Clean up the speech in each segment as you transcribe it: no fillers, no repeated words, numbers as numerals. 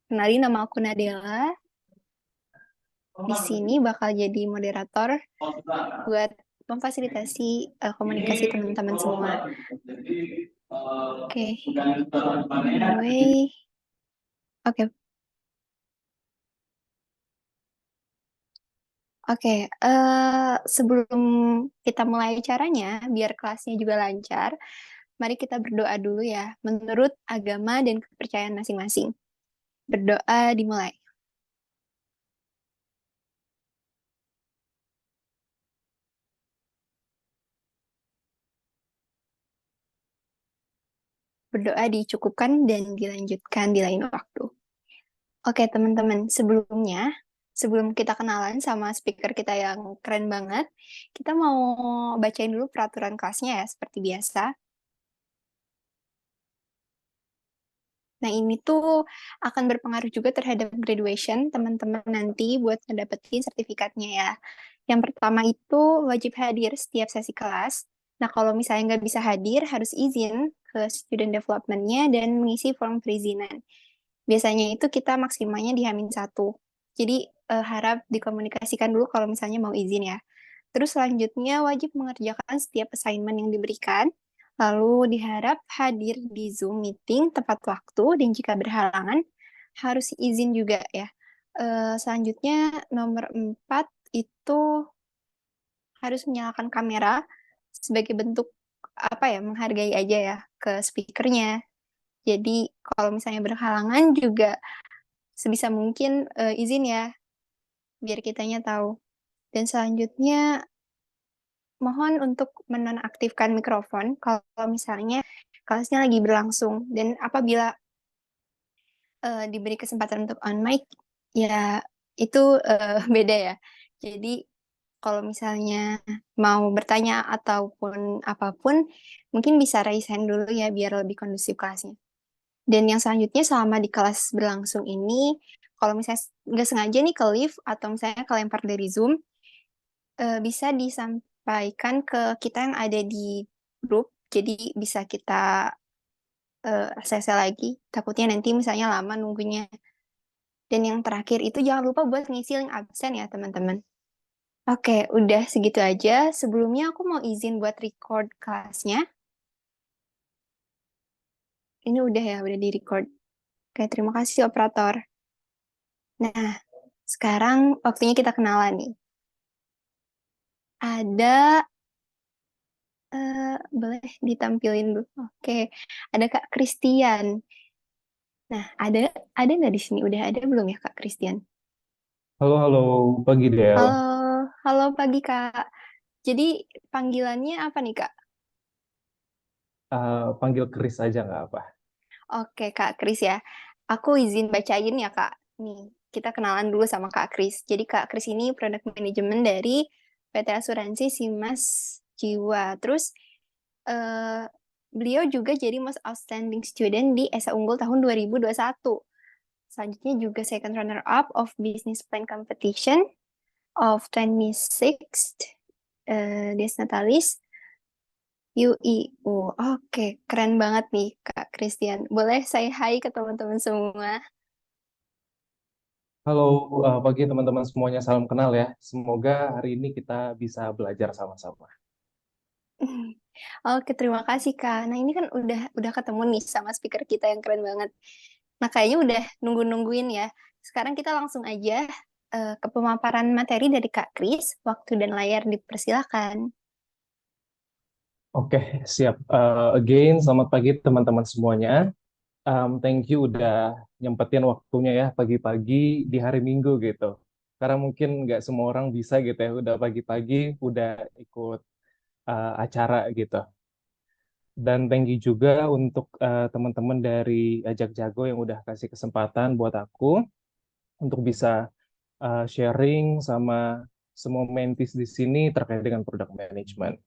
Kenalin, nama aku Nadela. Di sini bakal jadi moderator buat memfasilitasi komunikasi teman-teman semua. Oke, anyway, oke, oke. Sebelum kita mulai acaranya, biar kelasnya juga lancar, mari kita berdoa dulu ya, menurut agama dan kepercayaan masing-masing. Berdoa dimulai. Berdoa dicukupkan dan dilanjutkan di lain waktu. Oke, teman-teman, sebelum kita kenalan sama speaker kita yang keren banget, kita mau bacain dulu peraturan kelasnya ya, seperti biasa. Nah, ini tuh akan berpengaruh juga terhadap graduation teman-teman nanti buat ngedapetin sertifikatnya ya. Yang pertama itu wajib hadir setiap sesi kelas. Nah, kalau misalnya nggak bisa hadir, harus izin ke student development-nya dan mengisi form perizinan. Biasanya itu kita maksimalnya di H-1. Jadi harap dikomunikasikan dulu kalau misalnya mau izin ya. Terus selanjutnya wajib mengerjakan setiap assignment yang diberikan. Lalu diharap hadir di Zoom meeting tepat waktu dan jika berhalangan harus izin juga ya. Selanjutnya nomor 4 itu harus menyalakan kamera sebagai bentuk apa ya, menghargai aja ya ke speakernya. Jadi kalau misalnya berhalangan juga sebisa mungkin izin ya, biar kitanya tahu. Dan selanjutnya, mohon untuk menonaktifkan mikrofon kalau misalnya kelasnya lagi berlangsung. Dan apabila diberi kesempatan untuk on mic, ya itu beda ya. Jadi kalau misalnya mau bertanya ataupun apapun, mungkin bisa raise hand dulu ya biar lebih kondusif kelasnya. Dan yang selanjutnya selama di kelas berlangsung ini, kalau misalnya nggak sengaja nih ke live atau misalnya kelempar dari Zoom, bisa disampaikan ke kita yang ada di grup. Jadi bisa kita akses lagi. Takutnya nanti misalnya lama nunggunya. Dan yang terakhir itu jangan lupa buat ngisi link absen ya teman-teman. Oke, udah segitu aja. Sebelumnya aku mau izin buat record kelasnya. Ini udah ya, udah di record. Oke, terima kasih operator. Nah, sekarang waktunya kita kenalan nih. Ada, boleh ditampilin dulu. Oke, ada Kak Christian. Nah, ada nggak di sini? Udah ada belum ya Kak Christian? Halo, halo, pagi Del. Halo, halo pagi Kak. Jadi panggilannya apa nih Kak? Panggil Chris aja nggak apa? Oke Kak Kris ya. Aku izin bacain ya Kak. Nih, kita kenalan dulu sama Kak Kris. Jadi Kak Kris ini product management dari PT Asuransi Simas Jiwa. Terus eh, beliau juga jadi most outstanding student di ESA Unggul tahun 2021. Selanjutnya juga second runner up of business plan competition of 26th Des Natalis UIU. Oke, keren banget nih Kak Christian. Boleh saya hai ke teman-teman semua? Halo, pagi teman-teman semuanya, salam kenal ya. Semoga hari ini kita bisa belajar sama-sama. Oke, terima kasih Kak. Nah, ini kan udah ketemu nih sama speaker kita yang keren banget. Nah, kayaknya udah nunggu-nungguin ya. Sekarang kita langsung aja ke pemaparan materi dari Kak Kris. Waktu dan layar dipersilakan. Oke, siap. Again, selamat pagi teman-teman semuanya. Thank you udah nyempetin waktunya ya pagi-pagi di hari Minggu gitu. Karena mungkin nggak semua orang bisa gitu ya, udah pagi-pagi udah ikut acara gitu. Dan thank you juga untuk teman-teman dari Ajak Jago yang udah kasih kesempatan buat aku untuk bisa sharing sama semua mentis di sini terkait dengan product management.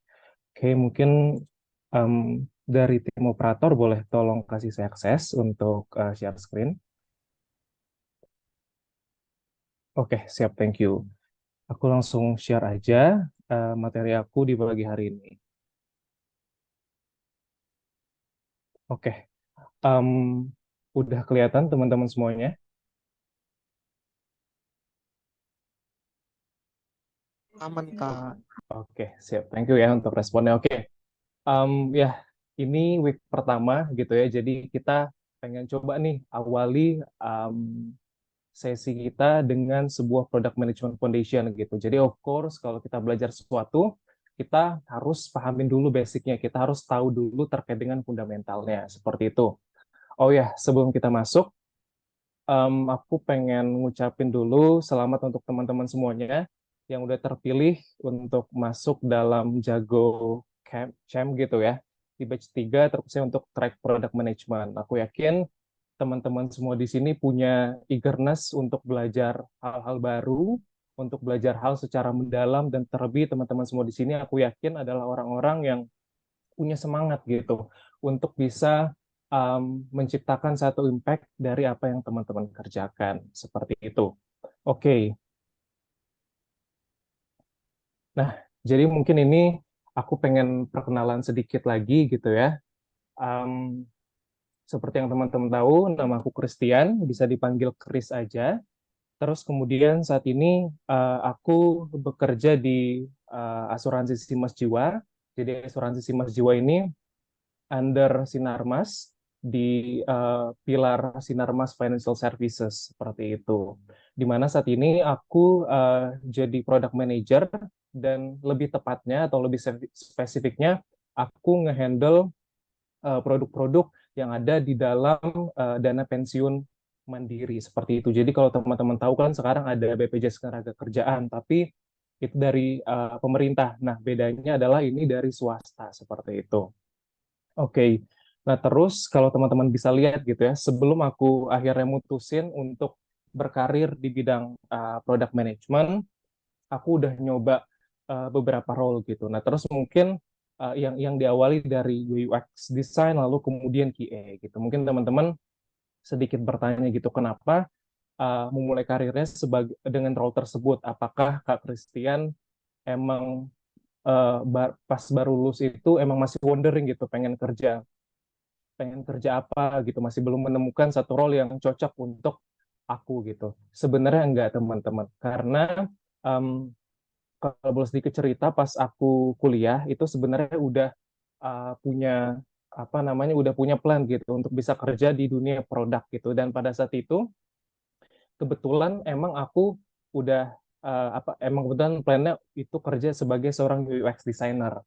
Oke, mungkin em, dari tim operator boleh tolong kasih saya akses untuk share screen. Oke, siap, thank you. Aku langsung share aja materi aku di pagi hari ini. Oke, em, udah kelihatan teman-teman semuanya? Aman, Kak. Oke, siap. Thank you ya untuk responnya. Oke, ya ini week pertama gitu ya. Jadi kita pengen coba nih awali sesi kita dengan sebuah product management foundation gitu. Jadi of course kalau kita belajar sesuatu, kita harus pahamin dulu basicnya. Kita harus tahu dulu terkait dengan fundamentalnya. Seperti itu. Oh ya, sebelum kita masuk, aku pengen ngucapin dulu selamat untuk teman-teman semuanya yang udah terpilih untuk masuk dalam Jago Camp gitu ya, di batch 3 terkhususnya untuk track product management. Aku yakin teman-teman semua di sini punya eagerness untuk belajar hal-hal baru, untuk belajar hal secara mendalam, dan terlebih teman-teman semua di sini aku yakin adalah orang-orang yang punya semangat gitu untuk bisa menciptakan satu impact dari apa yang teman-teman kerjakan. Seperti itu. Oke, nah jadi mungkin ini aku pengen perkenalan sedikit lagi gitu ya. Um, Seperti yang teman-teman tahu, nama aku Christian, bisa dipanggil Chris aja. Terus kemudian saat ini aku bekerja di asuransi Simas Jiwa. Jadi asuransi Simas Jiwa ini under Sinarmas di pilar Sinarmas Financial Services seperti itu. Di mana saat ini aku jadi product manager dan lebih tepatnya atau lebih spesifiknya aku ngehandle produk-produk yang ada di dalam dana pensiun mandiri seperti itu. Jadi kalau teman-teman tahu kan sekarang ada BPJS Ketenagakerjaan, tapi itu dari pemerintah. Nah, bedanya adalah ini dari swasta seperti itu. Oke. Nah, terus kalau teman-teman bisa lihat gitu ya, sebelum aku akhirnya mutusin untuk berkarir di bidang product management, aku udah nyoba beberapa role gitu. Nah, terus mungkin yang diawali dari UX design lalu kemudian QA gitu. Mungkin teman-teman sedikit bertanya gitu, kenapa memulai karirnya sebagai dengan role tersebut? Apakah Kak Christian emang pas baru lulus itu emang masih wondering gitu, pengen kerja apa gitu, masih belum menemukan satu role yang cocok untuk aku gitu. Sebenarnya enggak teman-teman, karena um, kalau boleh sedikit cerita, pas aku kuliah itu sebenarnya udah punya apa namanya, udah punya plan gitu untuk bisa kerja di dunia produk gitu. Dan pada saat itu kebetulan emang aku udah emang kebetulan plannya itu kerja sebagai seorang UX designer.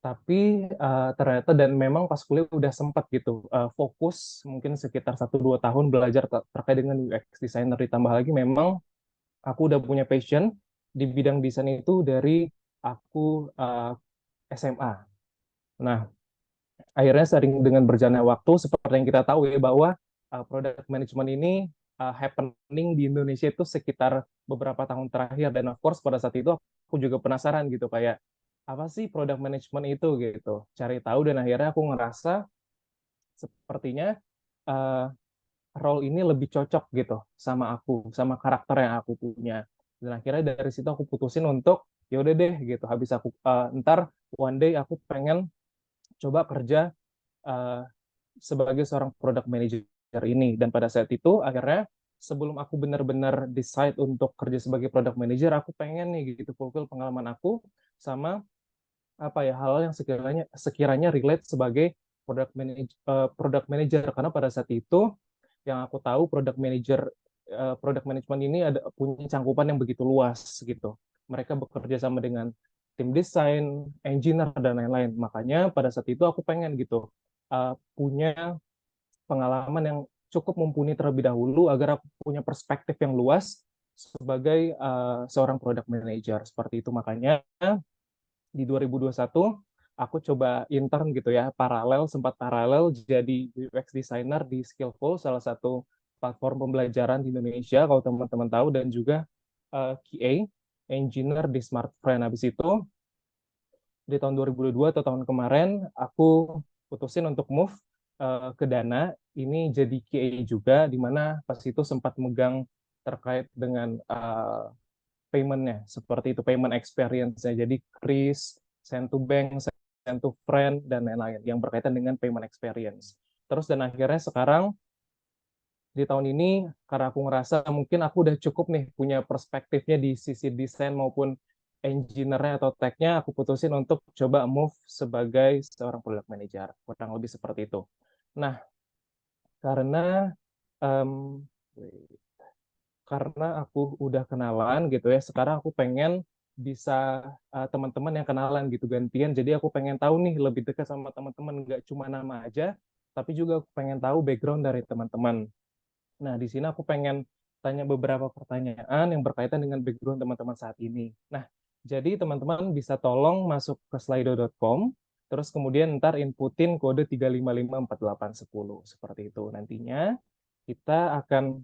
Tapi ternyata dan memang pas kuliah udah sempat gitu fokus mungkin sekitar 1-2 tahun belajar terkait dengan UX designer, ditambah lagi memang aku udah punya passion di bidang desain itu dari aku SMA. Nah, akhirnya sering dengan berjalannya waktu, seperti yang kita tahu ya bahwa product management ini happening di Indonesia itu sekitar beberapa tahun terakhir, dan of course pada saat itu aku juga penasaran gitu kayak apa sih product management itu gitu, cari tahu, dan akhirnya aku ngerasa sepertinya uh, role ini lebih cocok gitu sama aku, sama karakter yang aku punya. Dan akhirnya dari situ aku putusin untuk ya udah deh gitu. Habis aku ntar one day aku pengen coba kerja uh, sebagai seorang product manager ini. Dan pada saat itu akhirnya sebelum aku benar-benar decide untuk kerja sebagai product manager, aku pengen nih gitu fulfill pengalaman aku sama apa ya hal yang sekiranya sekiranya relate sebagai product manager, karena pada saat itu yang aku tahu product management ini ada punya cangkupan yang begitu luas gitu. Mereka bekerja sama dengan tim desain, engineer dan lain-lain. Makanya pada saat itu aku pengen gitu punya pengalaman yang cukup mumpuni terlebih dahulu agar aku punya perspektif yang luas sebagai seorang product manager seperti itu. Makanya di 2021 aku coba intern gitu ya, sempat paralel jadi UX designer di Skillful, salah satu platform pembelajaran di Indonesia kalau teman-teman tahu, dan juga QA engineer di Smartfriend. Habis itu di tahun 2022 atau tahun kemarin aku putusin untuk move ke Dana, ini jadi QA juga, di mana pas itu sempat megang terkait dengan payment-nya, seperti itu, payment experience-nya. Jadi Kris, Send to Bank, Send to Friend, dan lain-lain yang berkaitan dengan payment experience. Terus dan akhirnya sekarang di tahun ini, karena aku ngerasa mungkin aku udah cukup nih punya perspektifnya di sisi desain maupun engineer-nya atau tech-nya aku putusin untuk coba move sebagai seorang product manager. Kurang lebih seperti itu. Nah, karena em, karena aku udah kenalan gitu ya, sekarang aku pengen bisa teman-teman yang kenalan gitu gantian. Jadi aku pengen tahu nih lebih dekat sama teman-teman, nggak cuma nama aja, tapi juga aku pengen tahu background dari teman-teman. Nah, di sini aku pengen tanya beberapa pertanyaan yang berkaitan dengan background teman-teman saat ini. Nah, jadi teman-teman bisa tolong masuk ke slido.com, terus kemudian ntar inputin kode 3554810 seperti itu. Nantinya kita akan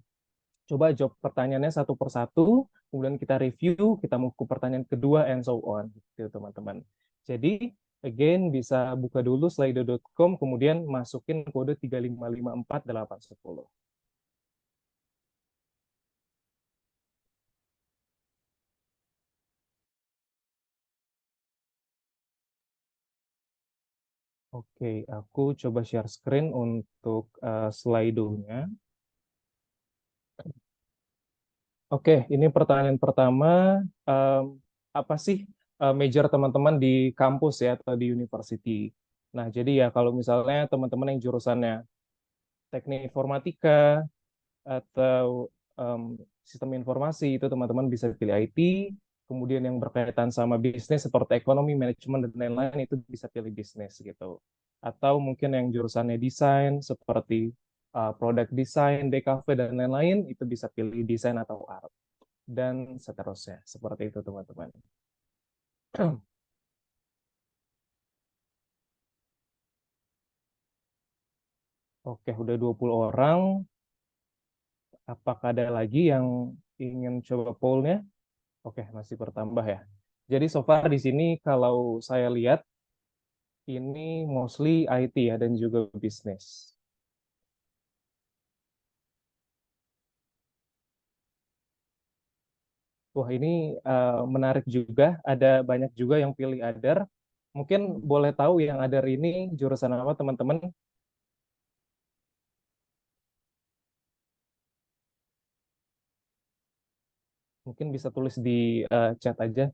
coba jawab pertanyaannya satu persatu, kemudian kita review, kita mau ke pertanyaan kedua, and so on, gitu teman-teman. Jadi, again, bisa buka dulu slido.com, kemudian masukin kode 3554810. Oke, aku coba share screen untuk Slido-nya. Oke, ini pertanyaan pertama. Em, apa sih major teman-teman di kampus ya atau di university? Nah, jadi ya kalau misalnya teman-teman yang jurusannya teknik informatika atau em, sistem informasi itu teman-teman bisa pilih IT. Kemudian yang berkaitan sama bisnis seperti ekonomi, manajemen dan lain-lain itu bisa pilih bisnis gitu. Atau mungkin yang jurusannya desain seperti product design, DKV dan lain-lain itu bisa pilih desain atau art dan seterusnya. Seperti itu teman-teman. Oke, udah 20 orang. Apakah ada lagi yang ingin coba pollnya? Oke, masih bertambah ya. Jadi so far di sini kalau saya lihat ini mostly IT ya dan juga bisnis. Wah, ini menarik juga. Ada banyak juga yang pilih Adar. Mungkin boleh tahu yang Adar ini jurusan apa, teman-teman? Mungkin bisa tulis di chat aja.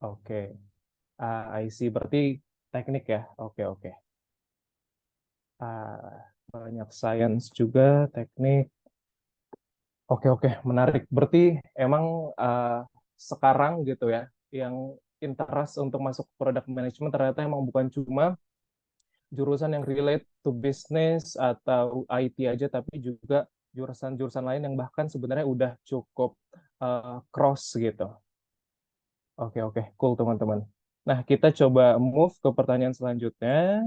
Oke, I see. Berarti teknik ya. Oke, oke. Banyak science juga, teknik. Oke, oke. Menarik. Berarti emang sekarang gitu ya, yang interest untuk masuk product management ternyata emang bukan cuma jurusan yang relate to business atau IT aja, tapi juga jurusan-jurusan lain yang bahkan sebenarnya udah cukup cross gitu. Oke, oke, cool teman-teman. Nah, kita coba move ke pertanyaan selanjutnya.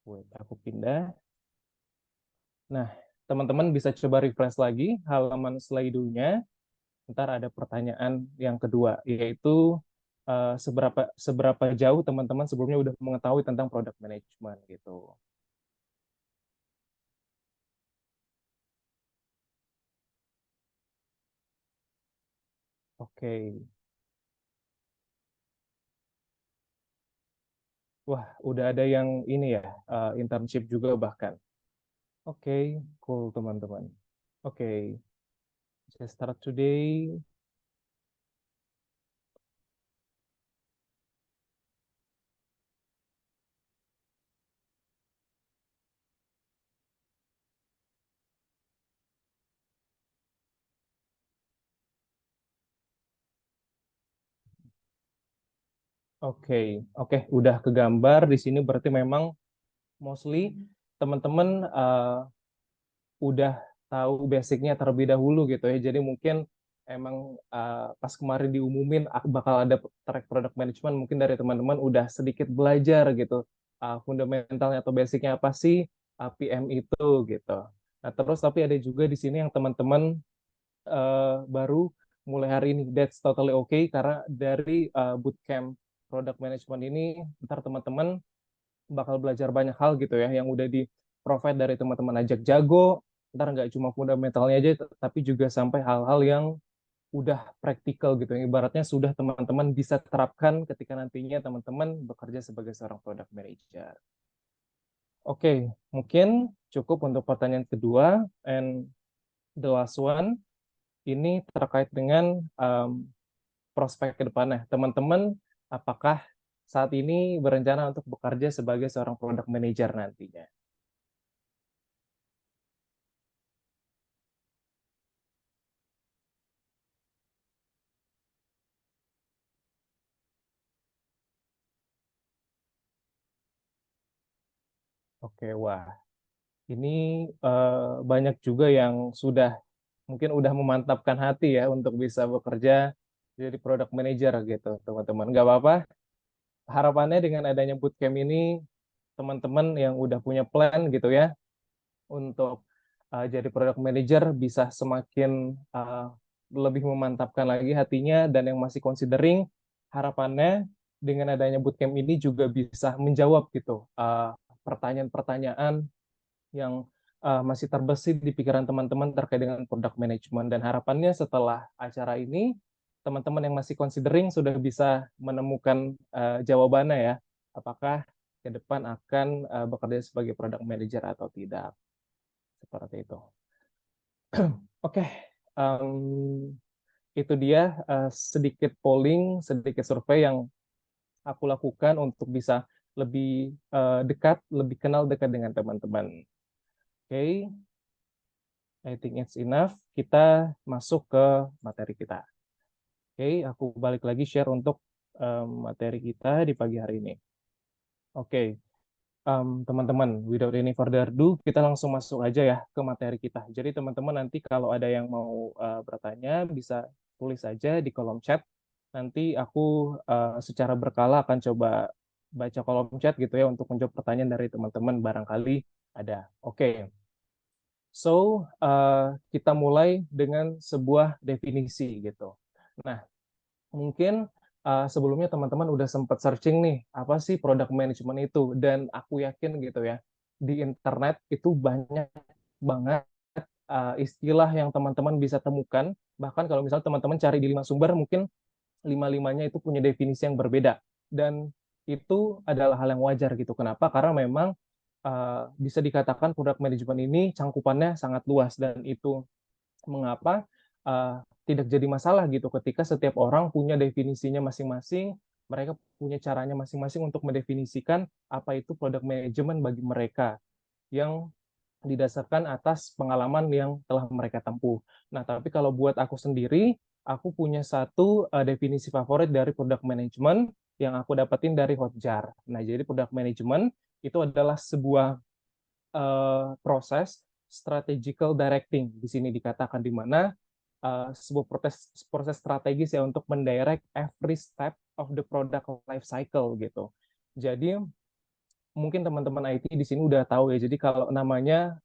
Wait, aku pindah. Nah, teman-teman bisa coba refresh lagi halaman Slido-nya. Ntar ada pertanyaan yang kedua, yaitu seberapa seberapa jauh teman-teman sebelumnya udah mengetahui tentang product management gitu. Oke. Wah, udah ada yang ini ya, internship juga bahkan. Oke, cool teman-teman. Oke, let's start today. Oke, oke, udah kegambar di sini berarti memang mostly teman-teman udah tahu basicnya terlebih dahulu gitu ya. Jadi mungkin emang pas kemarin diumumin bakal ada track product management, mungkin dari teman-teman udah sedikit belajar gitu fundamentalnya atau basicnya apa sih PM itu gitu. Nah terus tapi ada juga di sini yang teman-teman baru mulai hari ini. That's totally okay karena dari bootcamp product management ini ntar teman-teman bakal belajar banyak hal gitu ya yang udah di provide dari teman-teman ajak jago. Ntar nggak cuma fundamentalnya aja tapi juga sampai hal-hal yang udah praktikal gitu. Yang ibaratnya sudah teman-teman bisa terapkan ketika nantinya teman-teman bekerja sebagai seorang product manager. Oke, mungkin cukup untuk pertanyaan kedua. And the last one, ini terkait dengan prospek ke depannya. Teman-teman, apakah saat ini berencana untuk bekerja sebagai seorang product manager nantinya? Oke, wah, ini banyak juga yang sudah mungkin udah memantapkan hati ya untuk bisa bekerja jadi product manager gitu, teman-teman. Nggak apa-apa, harapannya dengan adanya bootcamp ini, teman-teman yang udah punya plan gitu ya, untuk jadi product manager bisa semakin lebih memantapkan lagi hatinya, dan yang masih considering, harapannya dengan adanya bootcamp ini juga bisa menjawab gitu pertanyaan-pertanyaan yang masih terbesit di pikiran teman-teman terkait dengan product management. Dan harapannya setelah acara ini, teman-teman yang masih considering sudah bisa menemukan jawabannya ya, apakah ke depan akan bekerja sebagai product manager atau tidak, seperti itu. Oke, itu dia sedikit polling, sedikit survei yang aku lakukan untuk bisa lebih dekat, lebih kenal dekat dengan teman-teman. Oke, I think it's enough. Kita masuk ke materi kita. Oke, aku balik lagi share untuk materi kita di pagi hari ini. Oke, teman-teman, without any further ado, kita langsung masuk aja ya ke materi kita. Jadi teman-teman nanti kalau ada yang mau bertanya, bisa tulis aja di kolom chat. Nanti aku secara berkala akan coba baca kolom chat gitu ya untuk menjawab pertanyaan dari teman-teman barangkali ada. Oke. So, kita mulai dengan sebuah definisi gitu. Nah, mungkin sebelumnya teman-teman udah sempat searching nih, apa sih product management itu? Dan aku yakin gitu ya, di internet itu banyak banget istilah yang teman-teman bisa temukan. Bahkan kalau misalnya teman-teman cari di 5 sumber, mungkin lima-limanya itu punya definisi yang berbeda. Dan itu adalah hal yang wajar gitu. Kenapa? Karena memang bisa dikatakan product management ini cangkupannya sangat luas, dan itu mengapa tidak jadi masalah gitu ketika setiap orang punya definisinya masing-masing, mereka punya caranya masing-masing untuk mendefinisikan apa itu product management bagi mereka yang didasarkan atas pengalaman yang telah mereka tempuh. Nah, tapi kalau buat aku sendiri, aku punya satu definisi favorit dari product management yang aku dapetin dari Hotjar. Nah, jadi product management itu adalah sebuah proses strategical directing. Di sini dikatakan di mana sebuah proses strategis ya untuk mendirect every step of the product life cycle gitu. Jadi mungkin teman-teman IT di sini udah tahu ya. Jadi kalau namanya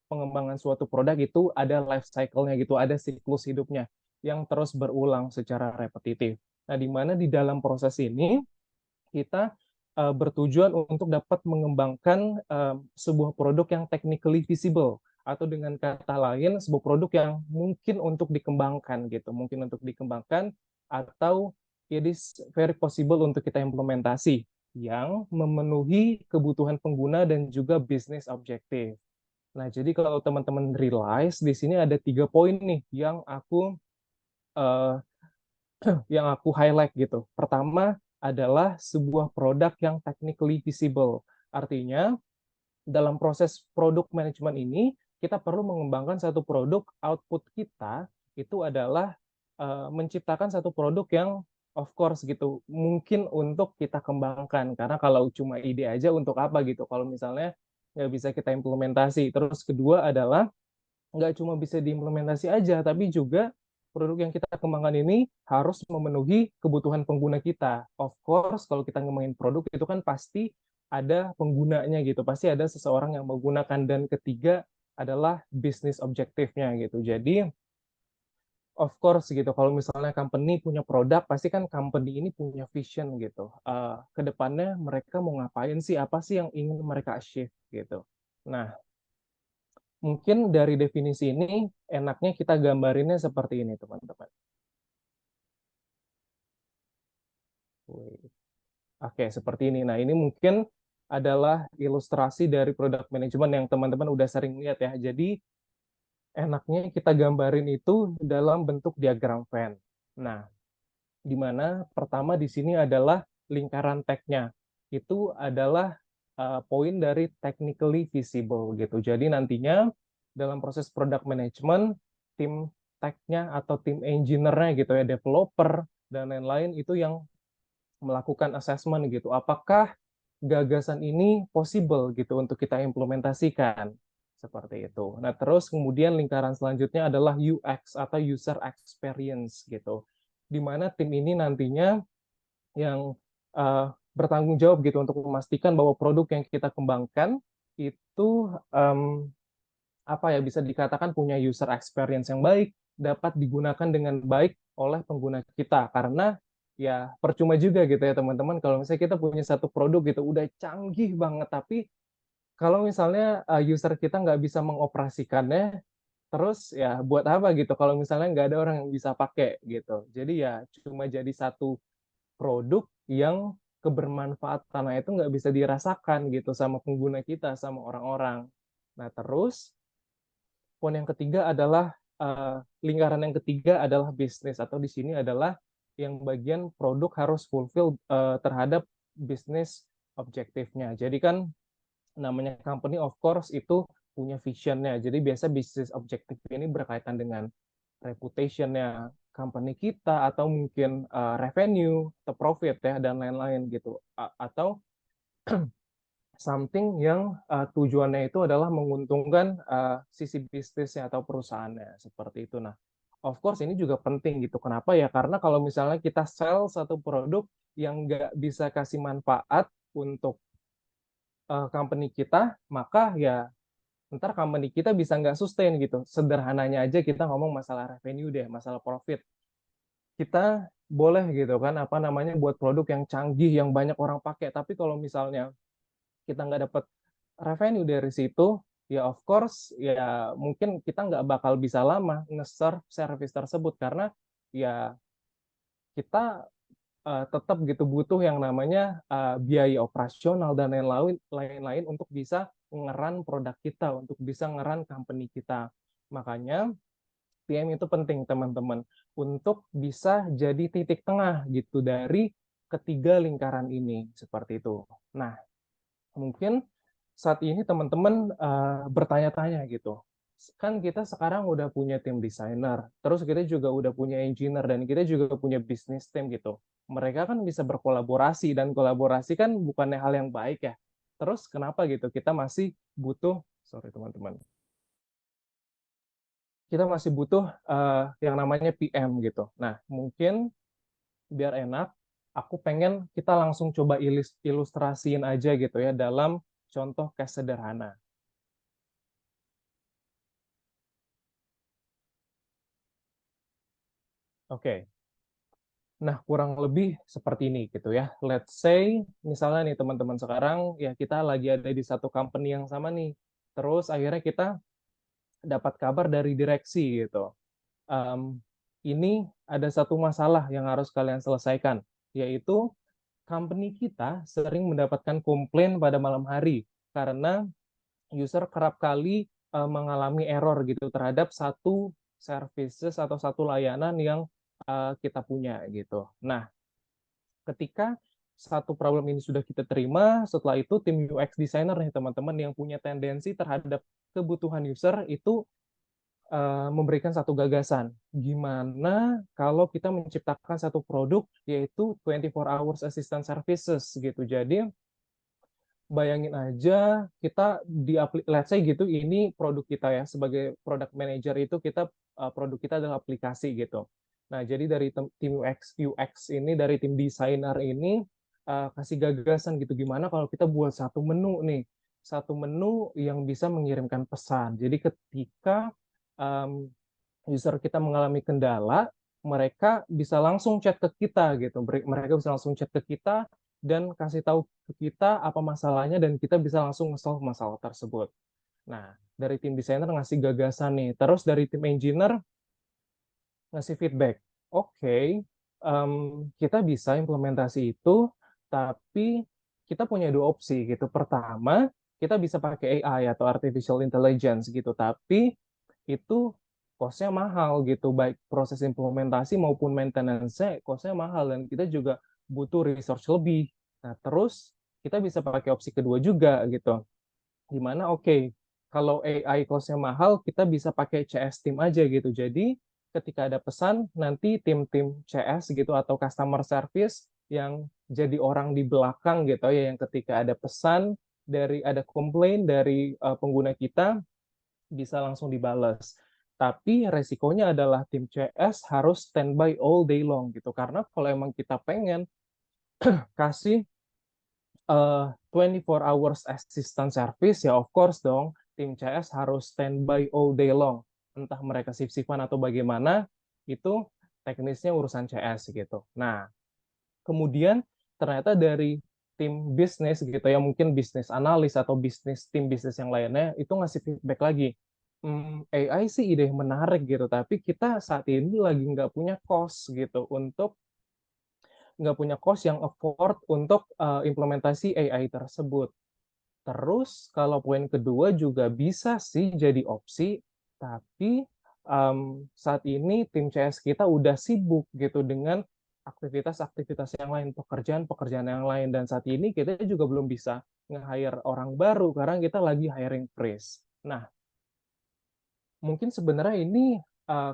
pengembangan suatu produk itu ada life cycle-nya gitu, ada siklus hidupnya yang terus berulang secara repetitif. Nah, di mana di dalam proses ini kita bertujuan untuk dapat mengembangkan sebuah produk yang technically visible, atau dengan kata lain sebuah produk yang mungkin untuk dikembangkan gitu, mungkin untuk dikembangkan, atau it is very possible untuk kita implementasi yang memenuhi kebutuhan pengguna dan juga bisnis objektif. Nah, jadi kalau teman-teman realize di sini ada 3 poin nih uh, yang aku highlight gitu. Pertama adalah sebuah produk yang technically visible. Artinya, dalam proses produk manajemen ini, kita perlu mengembangkan satu produk, output kita itu adalah menciptakan satu produk yang of course gitu, mungkin untuk kita kembangkan. Karena kalau cuma ide aja untuk apa gitu, kalau misalnya nggak bisa kita implementasi. Terus kedua adalah nggak cuma bisa diimplementasi aja, tapi juga produk yang kita kembangkan ini harus memenuhi kebutuhan pengguna kita. Of course, kalau kita ngomongin produk itu kan pasti ada penggunanya gitu, pasti ada seseorang yang menggunakan. Dan ketiga adalah bisnis objektifnya gitu. Jadi, of course gitu, kalau misalnya company punya produk, pasti kan company ini punya vision gitu. Ke depannya mereka mau ngapain sih, apa sih yang ingin mereka achieve gitu. Nah, mungkin dari definisi ini, enaknya kita gambarinnya seperti ini, teman-teman. Oke, seperti ini. Nah, ini mungkin adalah ilustrasi dari product management yang teman-teman udah sering lihat ya. Jadi, enaknya kita gambarin itu dalam bentuk diagram Venn. Nah, di mana pertama di sini adalah lingkaran tag-nya. Itu adalah poin dari technically visible gitu. Jadi nantinya dalam proses product management, tim tech-nya atau tim engineer-nya gitu ya, developer dan lain-lain itu yang melakukan assessment gitu. Apakah gagasan ini possible gitu untuk kita implementasikan seperti itu. Nah, terus kemudian lingkaran selanjutnya adalah UX atau user experience gitu. Di mana tim ini nantinya yang bertanggung jawab gitu untuk memastikan bahwa produk yang kita kembangkan itu apa ya bisa dikatakan punya user experience yang baik, dapat digunakan dengan baik oleh pengguna kita. Karena ya percuma juga gitu ya teman-teman kalau misalnya kita punya satu produk gitu udah canggih banget tapi kalau misalnya user kita nggak bisa mengoperasikannya, terus ya buat apa gitu kalau misalnya nggak ada orang yang bisa pakai gitu. Jadi ya cuma jadi satu produk yang kebermanfaatannya itu nggak bisa dirasakan gitu sama pengguna kita, sama orang-orang. Nah terus poin yang ketiga adalah lingkaran yang ketiga adalah bisnis atau di sini adalah yang bagian produk harus fulfill terhadap bisnis objektifnya. Jadi kan namanya company of course itu punya visionnya. Jadi biasa bisnis objektif ini berkaitan dengan reputationnya company kita atau mungkin revenue atau profit ya dan lain-lain gitu. Atau something yang tujuannya itu adalah menguntungkan sisi bisnisnya atau perusahaannya seperti itu. Nah, of course ini juga penting gitu. Kenapa ya? Karena kalau misalnya kita sell satu produk yang nggak bisa kasih manfaat untuk company kita, maka ya ntar company kita bisa nggak sustain gitu. Sederhananya aja kita ngomong masalah revenue deh, masalah profit. Kita boleh gitu kan, apa namanya, buat produk yang canggih, yang banyak orang pakai. Tapi kalau misalnya kita nggak dapat revenue dari situ, ya of course ya mungkin kita nggak bakal bisa lama nge-serve service tersebut karena ya kita tetap gitu butuh yang namanya biaya operasional dan lain-lain untuk bisa ngeran produk kita, untuk bisa ngeran company kita. Makanya PM itu penting teman-teman untuk bisa jadi titik tengah gitu dari ketiga lingkaran ini seperti itu. Nah, mungkin saat ini teman-teman bertanya-tanya gitu. Kan kita sekarang udah punya tim desainer, terus kita juga udah punya engineer, dan kita juga punya bisnis tim gitu. Mereka kan bisa berkolaborasi, dan kolaborasi kan bukannya hal yang baik ya. Terus kenapa gitu kita masih butuh, sorry teman-teman, kita masih butuh yang namanya PM gitu. Nah, mungkin biar enak, aku pengen kita langsung coba ilustrasiin aja gitu ya dalam contoh case sederhana. Oke, nah kurang lebih seperti ini gitu ya. Let's say, misalnya nih teman-teman sekarang, ya kita lagi ada di satu company yang sama nih. Terus akhirnya kita dapat kabar dari direksi gitu. Em, ini ada satu masalah yang harus kalian selesaikan, yaitu company kita sering mendapatkan komplain pada malam hari karena user kerap kali mengalami error gitu terhadap satu services atau satu layanan yang kita punya gitu. Nah, ketika satu problem ini sudah kita terima, setelah itu tim UX designer nih teman-teman yang punya tendensi terhadap kebutuhan user itu memberikan satu gagasan. Gimana kalau kita menciptakan satu produk yaitu 24 hours assistant services gitu. Jadi bayangin aja kita let's say gitu ini produk kita ya sebagai product manager itu kita produk kita adalah aplikasi gitu. Nah, jadi dari tim UX ini dari tim desainer ini kasih gagasan gitu gimana kalau kita buat satu menu nih. Satu menu yang bisa mengirimkan pesan. Jadi ketika um, user kita mengalami kendala, mereka bisa langsung chat ke kita gitu. Mereka bisa langsung chat ke kita dan kasih tahu ke kita apa masalahnya dan kita bisa langsung nge-solve masalah tersebut. Nah, dari tim desainer ngasih gagasan nih, terus dari tim engineer ngasih feedback. Oke, kita bisa implementasi itu, tapi kita punya dua opsi gitu. Pertama, kita bisa pakai AI atau artificial intelligence gitu, tapi itu cost-nya mahal gitu, baik proses implementasi maupun maintenance-nya cost-nya mahal dan kita juga butuh resource lebih. Nah, terus kita bisa pakai opsi kedua juga gitu. Dimana oke, kalau AI cost-nya mahal, kita bisa pakai CS team aja gitu. Jadi ketika ada pesan, nanti tim-tim CS gitu atau customer service yang jadi orang di belakang gitu ya, yang ketika ada pesan ada komplain dari pengguna kita bisa langsung dibales. Tapi resikonya adalah tim CS harus standby all day long gitu. Karena kalau emang kita pengen kasih 24 hours assistant service, ya of course dong, tim CS harus standby all day long. Entah mereka shift-shiftan atau bagaimana, itu teknisnya urusan CS gitu. Nah, kemudian ternyata dari tim bisnis gitu ya, mungkin bisnis analis atau tim bisnis yang lainnya, itu ngasih feedback lagi. AI sih ide yang menarik gitu, tapi kita saat ini lagi nggak punya cost yang afford untuk implementasi AI tersebut. Terus kalau poin kedua juga bisa sih jadi opsi, tapi saat ini tim CS kita udah sibuk gitu dengan aktivitas-aktivitas yang lain, pekerjaan-pekerjaan yang lain, dan saat ini kita juga belum bisa nge-hire orang baru karena kita lagi hiring freeze. Nah, mungkin sebenarnya ini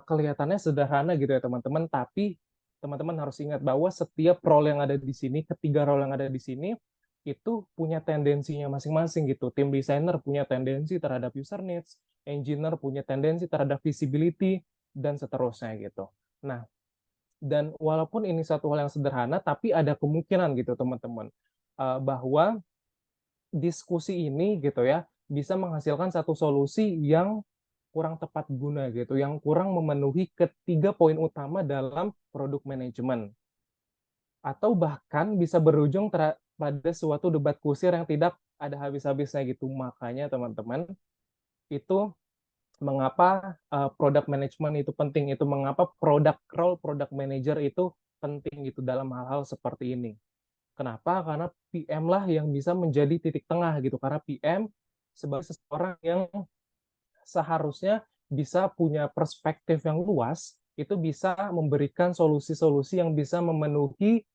kelihatannya sederhana gitu ya teman-teman, tapi teman-teman harus ingat bahwa setiap role yang ada di sini, ketiga role yang ada di sini, itu punya tendensinya masing-masing gitu. Tim designer punya tendensi terhadap user needs, engineer punya tendensi terhadap visibility, dan seterusnya gitu. Nah, dan walaupun ini satu hal yang sederhana, tapi ada kemungkinan gitu teman-teman, bahwa diskusi ini gitu ya, bisa menghasilkan satu solusi yang kurang tepat guna gitu, yang kurang memenuhi ketiga poin utama dalam produk manajemen. Atau bahkan bisa berujung pada suatu debat kusir yang tidak ada habis-habisnya gitu. Makanya teman-teman, itu mengapa product management itu penting, itu mengapa role product manager itu penting gitu dalam hal-hal seperti ini. Kenapa? Karena PM lah yang bisa menjadi titik tengah gitu. Karena PM sebagai seseorang yang seharusnya bisa punya perspektif yang luas, itu bisa memberikan solusi-solusi yang bisa memenuhi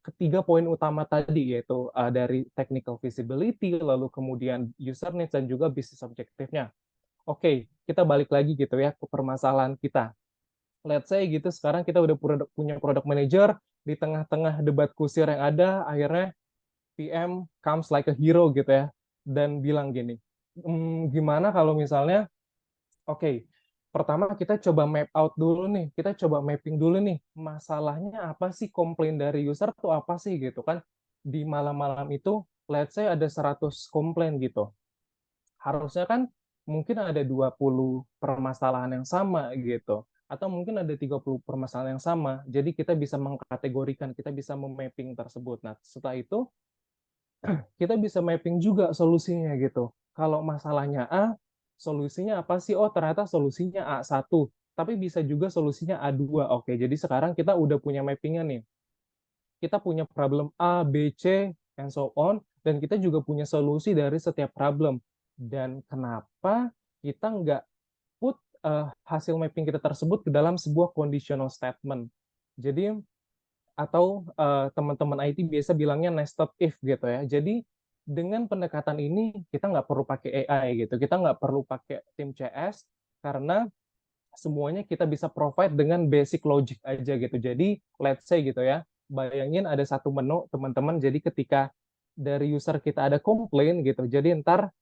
ketiga poin utama tadi, yaitu dari technical visibility, lalu kemudian user needs, dan juga bisnis objektifnya. Oke, kita balik lagi gitu ya ke permasalahan kita. Let's say gitu, sekarang kita udah punya product manager, di tengah-tengah debat kusir yang ada, akhirnya PM comes like a hero gitu ya, dan bilang gini, gimana kalau misalnya oke, pertama kita coba map out dulu nih, kita coba mapping dulu nih, masalahnya apa sih, komplain dari user tuh apa sih gitu kan. Di malam-malam itu, let's say ada 100 komplain gitu. Harusnya kan mungkin ada 20 permasalahan yang sama gitu. Atau mungkin ada 30 permasalahan yang sama. Jadi kita bisa mengkategorikan, kita bisa memapping tersebut. Nah, setelah itu kita bisa mapping juga solusinya gitu. Kalau masalahnya A, solusinya apa sih? Oh, ternyata solusinya A1, tapi bisa juga solusinya A2. Oke, jadi sekarang kita udah punya mappingnya nih. Kita punya problem A, B, C, and so on, dan kita juga punya solusi dari setiap problem. Dan kenapa kita nggak put hasil mapping kita tersebut ke dalam sebuah conditional statement? Jadi atau teman-teman IT biasa bilangnya nested if gitu ya. Jadi dengan pendekatan ini kita nggak perlu pakai AI gitu, kita nggak perlu pakai tim CS karena semuanya kita bisa provide dengan basic logic aja gitu. Jadi let's say gitu ya, bayangin ada satu menu teman-teman, jadi ketika dari user kita ada komplain gitu, jadi ntar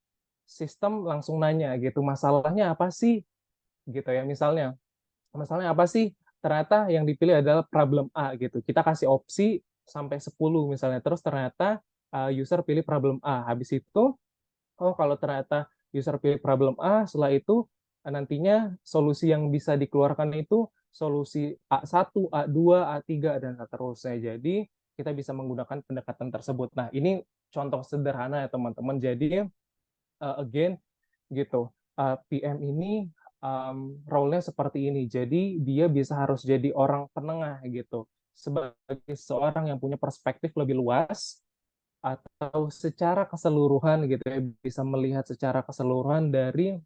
sistem langsung nanya gitu, masalahnya apa sih gitu ya, misalnya masalahnya apa sih? Ternyata yang dipilih adalah problem A gitu. Kita kasih opsi sampai 10 misalnya. Terus ternyata user pilih problem A. Habis itu, oh kalau ternyata user pilih problem A, setelah itu nantinya solusi yang bisa dikeluarkan itu solusi A1, A2, A3, dan seterusnya. Jadi kita bisa menggunakan pendekatan tersebut. Nah, ini contoh sederhana ya teman-teman. Jadi again gitu. PM ini role-nya seperti ini. Jadi dia bisa harus jadi orang penengah gitu. Sebagai seorang yang punya perspektif lebih luas atau secara keseluruhan gitu ya, bisa melihat secara keseluruhan dari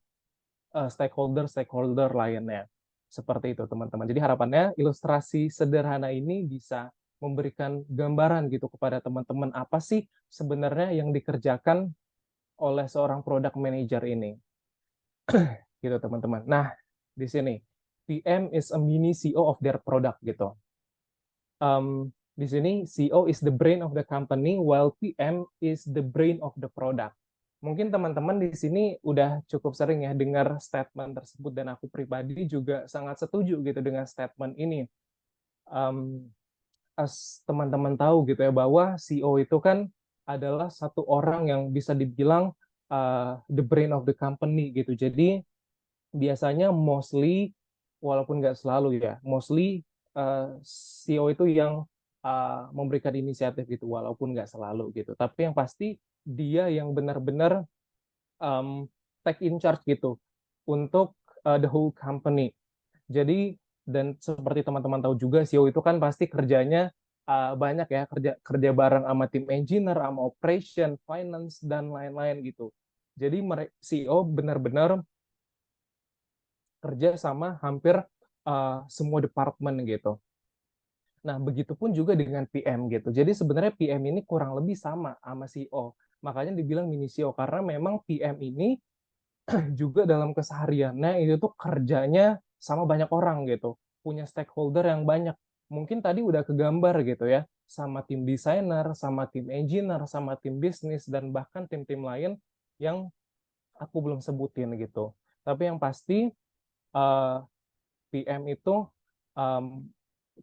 stakeholder lainnya. Seperti itu teman-teman. Jadi harapannya ilustrasi sederhana ini bisa memberikan gambaran gitu kepada teman-teman apa sih sebenarnya yang dikerjakan oleh seorang product manager ini. Gitu teman-teman. Nah, di sini PM is a mini CEO of their product gitu. Di sini CEO is the brain of the company while PM is the brain of the product. Mungkin teman-teman di sini udah cukup sering ya dengar statement tersebut dan aku pribadi juga sangat setuju gitu dengan statement ini. Um, as teman-teman tahu gitu ya bahwa CEO itu kan adalah satu orang yang bisa dibilang the brain of the company gitu. Jadi biasanya mostly walaupun nggak selalu ya, mostly CEO itu yang memberikan inisiatif gitu, walaupun nggak selalu gitu. Tapi yang pasti dia yang benar-benar um, take in charge gitu untuk the whole company. Jadi dan seperti teman-teman tahu juga CEO itu kan pasti kerjanya banyak ya, kerja kerja bareng sama tim engineer, sama operation, finance dan lain-lain gitu. Jadi CEO benar-benar kerja sama hampir semua departemen gitu. Nah, begitupun juga dengan PM gitu. Jadi sebenarnya PM ini kurang lebih sama CEO. Makanya dibilang mini CEO karena memang PM ini juga dalam kesehariannya itu tuh kerjanya sama banyak orang gitu. Punya stakeholder yang banyak. Mungkin tadi udah kegambar gitu ya, sama tim desainer, sama tim engineer, sama tim bisnis, dan bahkan tim-tim lain yang aku belum sebutin gitu. Tapi yang pasti PM itu um,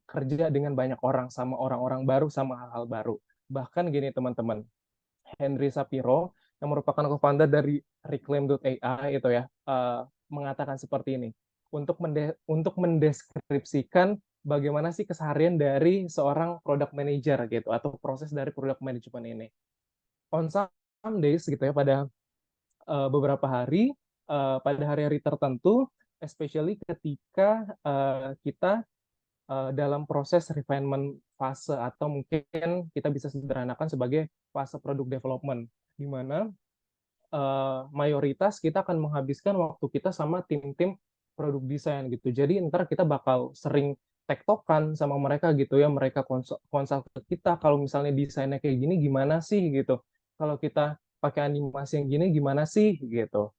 kerja dengan banyak orang, sama orang-orang baru, sama hal-hal baru. Bahkan gini teman-teman, Henry Sapiro yang merupakan co-founder dari Reclaim.ai itu ya mengatakan seperti ini untuk mendeskripsikan bagaimana sih keseharian dari seorang product manager gitu atau proses dari product management ini. On some days gitu ya pada beberapa hari pada hari-hari tertentu, especially ketika kita dalam proses refinement fase atau mungkin kita bisa sederhanakan sebagai fase product development, di mana mayoritas kita akan menghabiskan waktu kita sama tim-tim produk desain gitu. Jadi ntar kita bakal sering tektokan sama mereka gitu ya, mereka konsol ke kita kalau misalnya desainnya kayak gini gimana sih gitu. Kalau kita pakai animasi yang gini gimana sih gitu.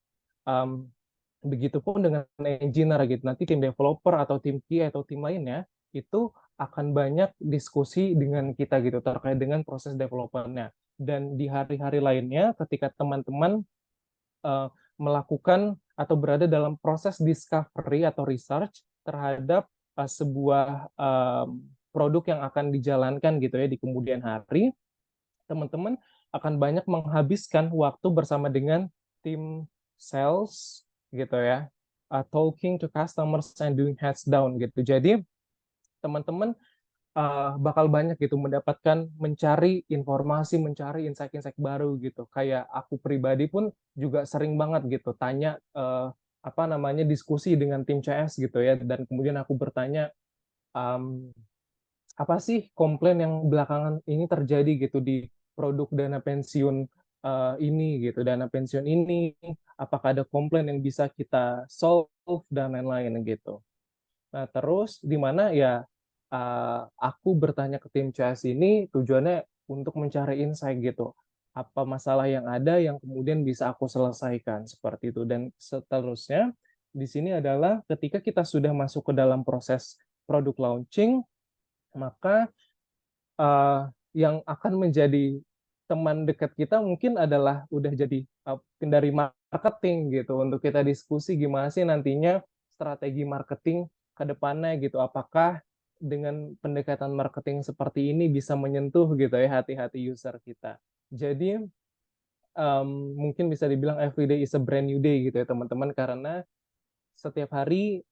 Um, Begitupun dengan engineer gitu. Nanti tim developer atau tim QA atau tim lainnya itu akan banyak diskusi dengan kita gitu terkait dengan proses development-nya. Dan di hari-hari lainnya ketika teman-teman uh, melakukan atau berada dalam proses discovery atau research terhadap sebuah produk yang akan dijalankan gitu ya di kemudian hari, teman-teman akan banyak menghabiskan waktu bersama dengan tim sales gitu ya, talking to customers and doing heads down gitu. Jadi teman-teman bakal banyak gitu mendapatkan mencari informasi, mencari insight-insight baru gitu. Kayak aku pribadi pun juga sering banget gitu tanya apa namanya diskusi dengan tim CS gitu ya, dan kemudian aku bertanya um, apa sih komplain yang belakangan ini terjadi gitu di produk dana pensiun ini gitu, dana pensiun ini, apakah ada komplain yang bisa kita solve dan lain-lain gitu. Nah, terus di mana ya aku bertanya ke tim CS ini tujuannya untuk mencari insight gitu. Apa masalah yang ada yang kemudian bisa aku selesaikan seperti itu. Dan seterusnya di sini adalah ketika kita sudah masuk ke dalam proses produk launching, maka uh, yang akan menjadi teman dekat kita mungkin adalah udah jadi dari marketing gitu untuk kita diskusi gimana sih nantinya strategi marketing ke depannya gitu. Apakah dengan pendekatan marketing seperti ini bisa menyentuh gitu ya hati-hati user kita. Jadi mungkin bisa dibilang every day is a brand new day gitu ya teman-teman, karena setiap hari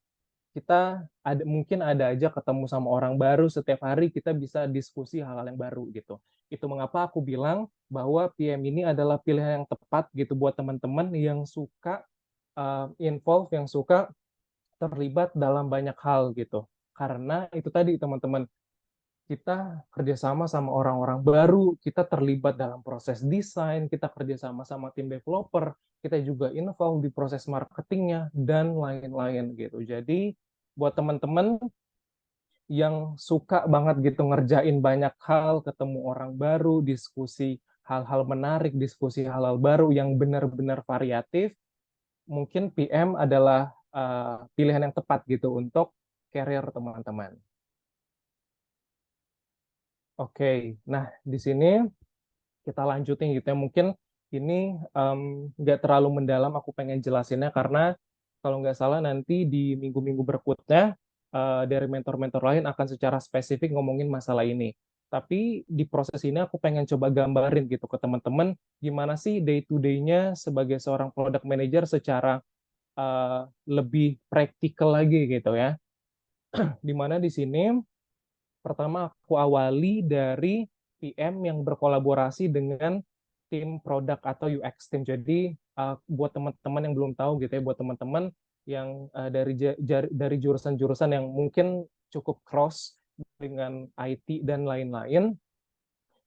kita mungkin ada aja ketemu sama orang baru, setiap hari kita bisa diskusi hal-hal yang baru gitu. Itu mengapa aku bilang bahwa PM ini adalah pilihan yang tepat gitu buat teman-teman yang suka involve, yang suka terlibat dalam banyak hal gitu. Karena itu tadi teman-teman, kita kerjasama sama orang-orang baru, kita terlibat dalam proses desain, kita kerjasama sama tim developer, kita juga involve di proses marketingnya, dan lain-lain gitu. Jadi buat teman-teman yang suka banget gitu ngerjain banyak hal, ketemu orang baru, diskusi hal-hal menarik, diskusi hal-hal baru yang benar-benar variatif, mungkin PM adalah pilihan yang tepat gitu untuk career teman-teman. Oke, nah di sini kita lanjutin gitu ya. Mungkin ini nggak terlalu mendalam, aku pengen jelasinnya karena kalau nggak salah nanti di minggu-minggu berikutnya dari mentor-mentor lain akan secara spesifik ngomongin masalah ini. Tapi di proses ini aku pengen coba gambarin gitu ke teman-teman gimana sih day to day-nya sebagai seorang product manager secara lebih praktikal lagi gitu ya. Dimana di sini pertama aku awali dari PM yang berkolaborasi dengan tim produk atau UX team. Jadi buat teman-teman yang belum tahu gitu ya, buat teman-teman yang dari jurusan-jurusan yang mungkin cukup cross dengan IT dan lain-lain.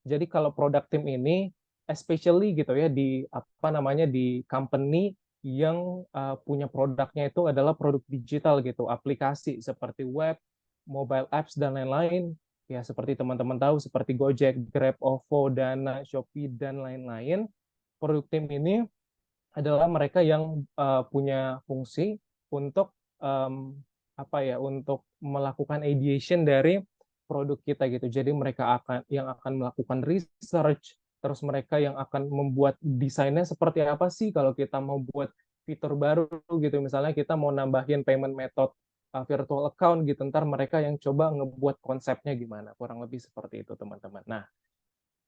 Jadi kalau product team ini, especially gitu ya di apa namanya di company yang punya produknya itu adalah produk digital gitu, aplikasi seperti web, mobile apps dan lain-lain. Ya seperti teman-teman tahu seperti Gojek, Grab, OVO, Dana, Shopee dan lain-lain. Produk tim ini adalah mereka yang punya fungsi untuk um, apa ya untuk melakukan ideation dari produk kita gitu. Jadi mereka akan melakukan research, terus mereka yang akan membuat desainnya seperti apa sih kalau kita mau buat fitur baru gitu. Misalnya kita mau nambahin payment method virtual account gitu. Ntar mereka yang coba ngebuat konsepnya gimana. Kurang lebih seperti itu teman-teman. Nah,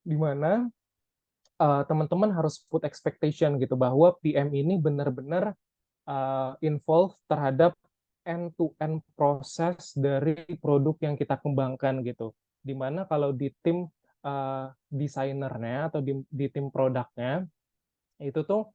di mana teman-teman harus put expectation gitu bahwa PM ini benar-benar involve terhadap end-to-end proses dari produk yang kita kembangkan gitu. Dimana kalau di tim desainernya atau di tim produknya itu tuh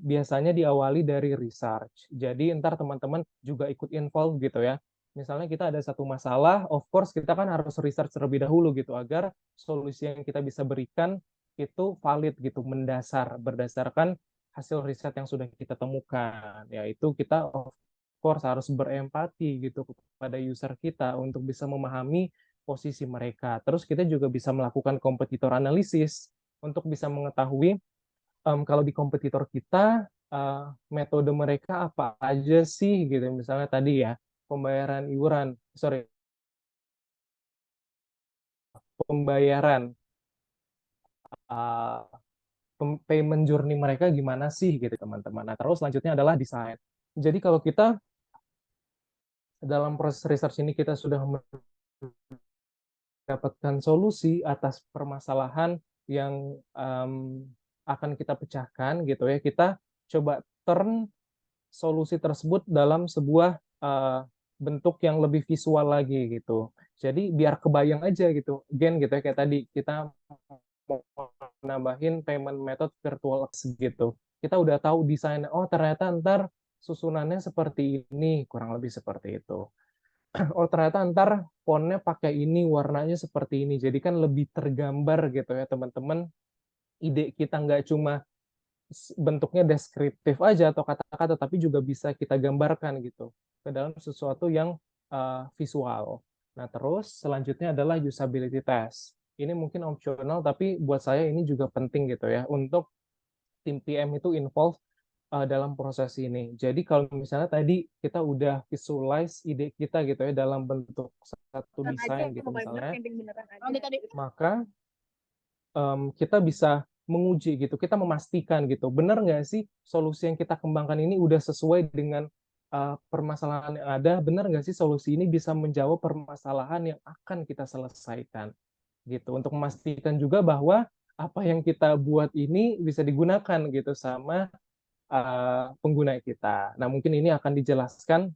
biasanya diawali dari research. Jadi ntar teman-teman juga ikut involve gitu ya. Misalnya kita ada satu masalah, of course kita kan harus research terlebih dahulu gitu agar solusi yang kita bisa berikan itu valid gitu, mendasar berdasarkan hasil riset yang sudah kita temukan. Yaitu kita of course harus berempati gitu kepada user kita untuk bisa memahami posisi mereka. Terus kita juga bisa melakukan competitor analysis untuk bisa mengetahui kalau di kompetitor kita metode mereka apa aja sih gitu misalnya tadi ya pembayaran iuran sorry pembayaran uh, payment journey mereka gimana sih gitu teman-teman. Nah terus selanjutnya adalah desain. Jadi kalau kita dalam proses research ini kita sudah mendapatkan solusi atas permasalahan yang akan kita pecahkan gitu ya kita coba turn solusi tersebut dalam sebuah bentuk yang lebih visual lagi gitu. Jadi biar kebayang aja gitu. Again gitu ya kayak tadi kita mau nambahin payment method virtual gitu. Kita udah tahu desain. Oh ternyata ntar susunannya seperti ini, kurang lebih seperti itu. Oh ternyata ntar fontnya pakai ini, warnanya seperti ini. Jadi kan lebih tergambar gitu ya teman-teman. Ide kita nggak cuma bentuknya deskriptif aja atau kata-kata, tapi juga bisa kita gambarkan gitu ke dalam sesuatu yang visual. Nah, terus selanjutnya adalah usability test. Ini mungkin opsional, tapi buat saya ini juga penting gitu ya, untuk tim PM itu involve dalam proses ini. Jadi kalau misalnya tadi kita udah visualize ide kita gitu ya dalam bentuk satu desain gitu misalnya, maka kita bisa menguji gitu, kita memastikan gitu, benar nggak sih solusi yang kita kembangkan ini udah sesuai dengan permasalahan yang ada, benar nggak sih solusi ini bisa menjawab permasalahan yang akan kita selesaikan gitu, untuk memastikan juga bahwa apa yang kita buat ini bisa digunakan gitu sama pengguna kita. Nah mungkin ini akan dijelaskan